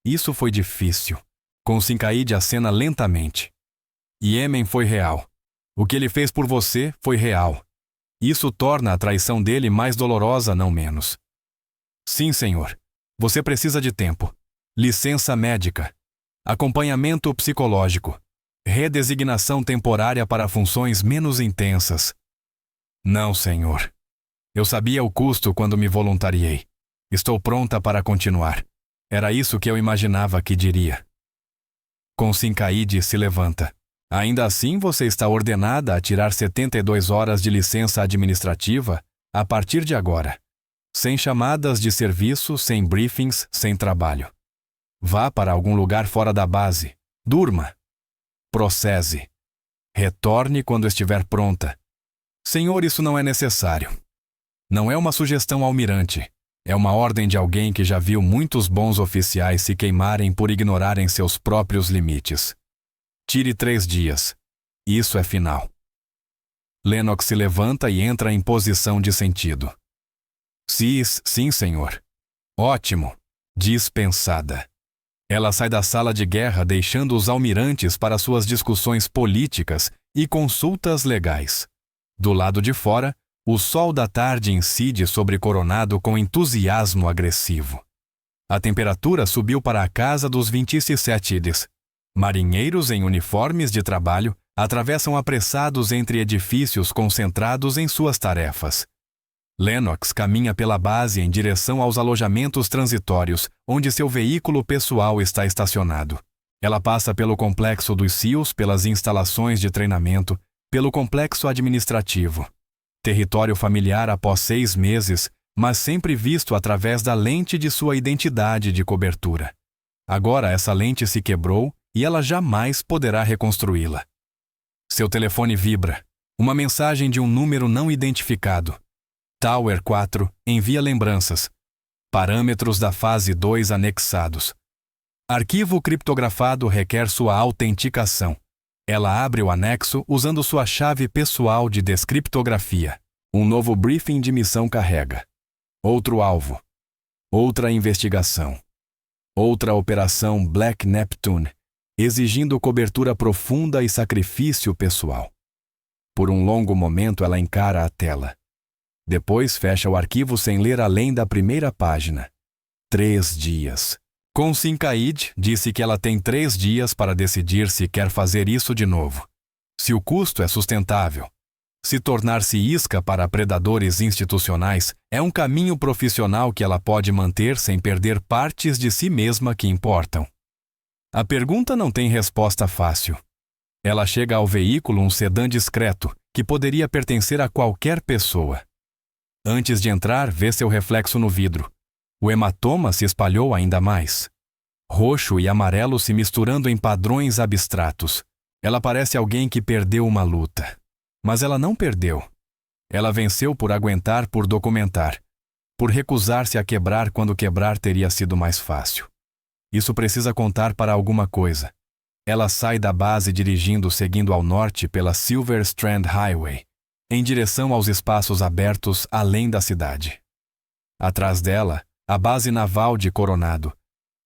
Isso foi difícil. Consincaide acena lentamente. Yemen foi real. O que ele fez por você foi real. Isso torna a traição dele mais dolorosa, não menos. Sim, senhor. Você precisa de tempo. Licença médica. Acompanhamento psicológico. Redesignação temporária para funções menos intensas. Não, senhor. Eu sabia o custo quando me voluntariei. Estou pronta para continuar. Era isso que eu imaginava que diria. Consincaide se levanta. Ainda assim, você está ordenada a tirar 72 horas de licença administrativa a partir de agora. Sem chamadas de serviço, sem briefings, sem trabalho. Vá para algum lugar fora da base. Durma. Processe. Retorne quando estiver pronta. Senhor, isso não é necessário. Não é uma sugestão almirante. É uma ordem de alguém que já viu muitos bons oficiais se queimarem por ignorarem seus próprios limites. Tire 3 dias. Isso é final. Lennox se levanta e entra em posição de sentido. Sim, senhor. Ótimo. Dispensada. Ela sai da sala de guerra deixando os almirantes para suas discussões políticas e consultas legais. Do lado de fora, o sol da tarde incide sobre Coronado com entusiasmo agressivo. A temperatura subiu para a casa dos 27 ides. Marinheiros em uniformes de trabalho atravessam apressados entre edifícios concentrados em suas tarefas. Lennox caminha pela base em direção aos alojamentos transitórios, onde seu veículo pessoal está estacionado. Ela passa pelo complexo dos SEALs, pelas instalações de treinamento, pelo complexo administrativo. Território familiar após 6 meses, mas sempre visto através da lente de sua identidade de cobertura. Agora essa lente se quebrou e ela jamais poderá reconstruí-la. Seu telefone vibra. Uma mensagem de um número não identificado. Tower 4 envia lembranças. Parâmetros da fase 2 anexados. Arquivo criptografado requer sua autenticação. Ela abre o anexo usando sua chave pessoal de descriptografia. Um novo briefing de missão carrega. Outro alvo. Outra investigação. Outra operação Black Neptune, exigindo cobertura profunda e sacrifício pessoal. Por um longo momento ela encara a tela. Depois fecha o arquivo sem ler além da primeira página. 3 dias. Consim Kaid disse que ela tem 3 dias para decidir se quer fazer isso de novo. Se o custo é sustentável. Se tornar-se isca para predadores institucionais é um caminho profissional que ela pode manter sem perder partes de si mesma que importam. A pergunta não tem resposta fácil. Ela chega ao veículo, um sedã discreto, que poderia pertencer a qualquer pessoa. Antes de entrar, vê seu reflexo no vidro. O hematoma se espalhou ainda mais. Roxo e amarelo se misturando em padrões abstratos. Ela parece alguém que perdeu uma luta. Mas ela não perdeu. Ela venceu por aguentar, por documentar. Por recusar-se a quebrar quando quebrar teria sido mais fácil. Isso precisa contar para alguma coisa. Ela sai da base dirigindo seguindo ao norte pela Silver Strand Highway, em direção aos espaços abertos além da cidade. Atrás dela, a base naval de Coronado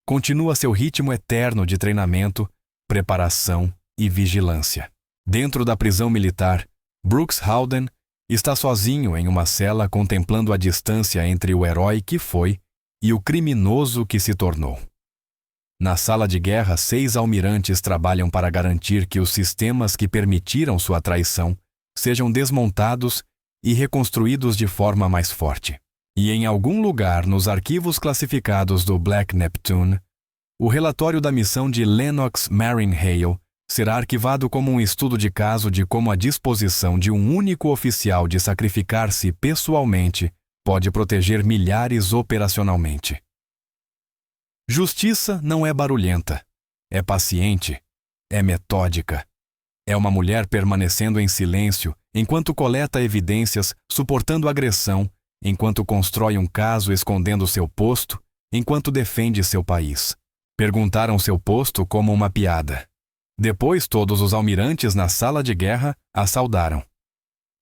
continua seu ritmo eterno de treinamento, preparação e vigilância. Dentro da prisão militar, Brooks Howden está sozinho em uma cela contemplando a distância entre o herói que foi e o criminoso que se tornou. Na sala de guerra, 6 almirantes trabalham para garantir que os sistemas que permitiram sua traição sejam desmontados e reconstruídos de forma mais forte. E em algum lugar nos arquivos classificados do Black Neptune, o relatório da missão de Lennox Marin Hale será arquivado como um estudo de caso de como a disposição de um único oficial de sacrificar-se pessoalmente pode proteger milhares operacionalmente. Justiça não é barulhenta, é paciente, é metódica. É uma mulher permanecendo em silêncio enquanto coleta evidências, suportando agressão, enquanto constrói um caso escondendo seu posto, enquanto defende seu país. Perguntaram seu posto como uma piada. Depois todos os almirantes na sala de guerra a saudaram.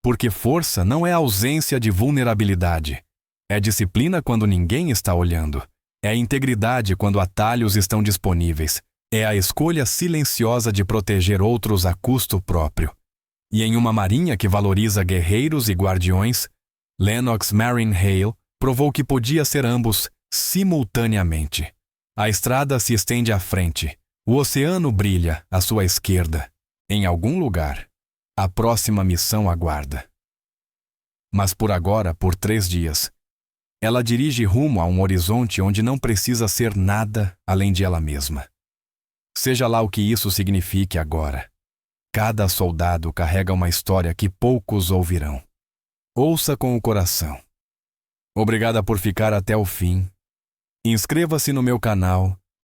Porque força não é ausência de vulnerabilidade. É disciplina quando ninguém está olhando. É integridade quando atalhos estão disponíveis. É a escolha silenciosa de proteger outros a custo próprio. E em uma marinha que valoriza guerreiros e guardiões, Lennox Marin Hale provou que podia ser ambos simultaneamente. A estrada se estende à frente. O oceano brilha à sua esquerda. Em algum lugar, a próxima missão aguarda. Mas por agora, por 3 dias, ela dirige rumo a um horizonte onde não precisa ser nada além de ela mesma. Seja lá o que isso signifique agora. Cada soldado carrega uma história que poucos ouvirão. Ouça com o coração. Obrigada por ficar até o fim. Inscreva-se no meu canal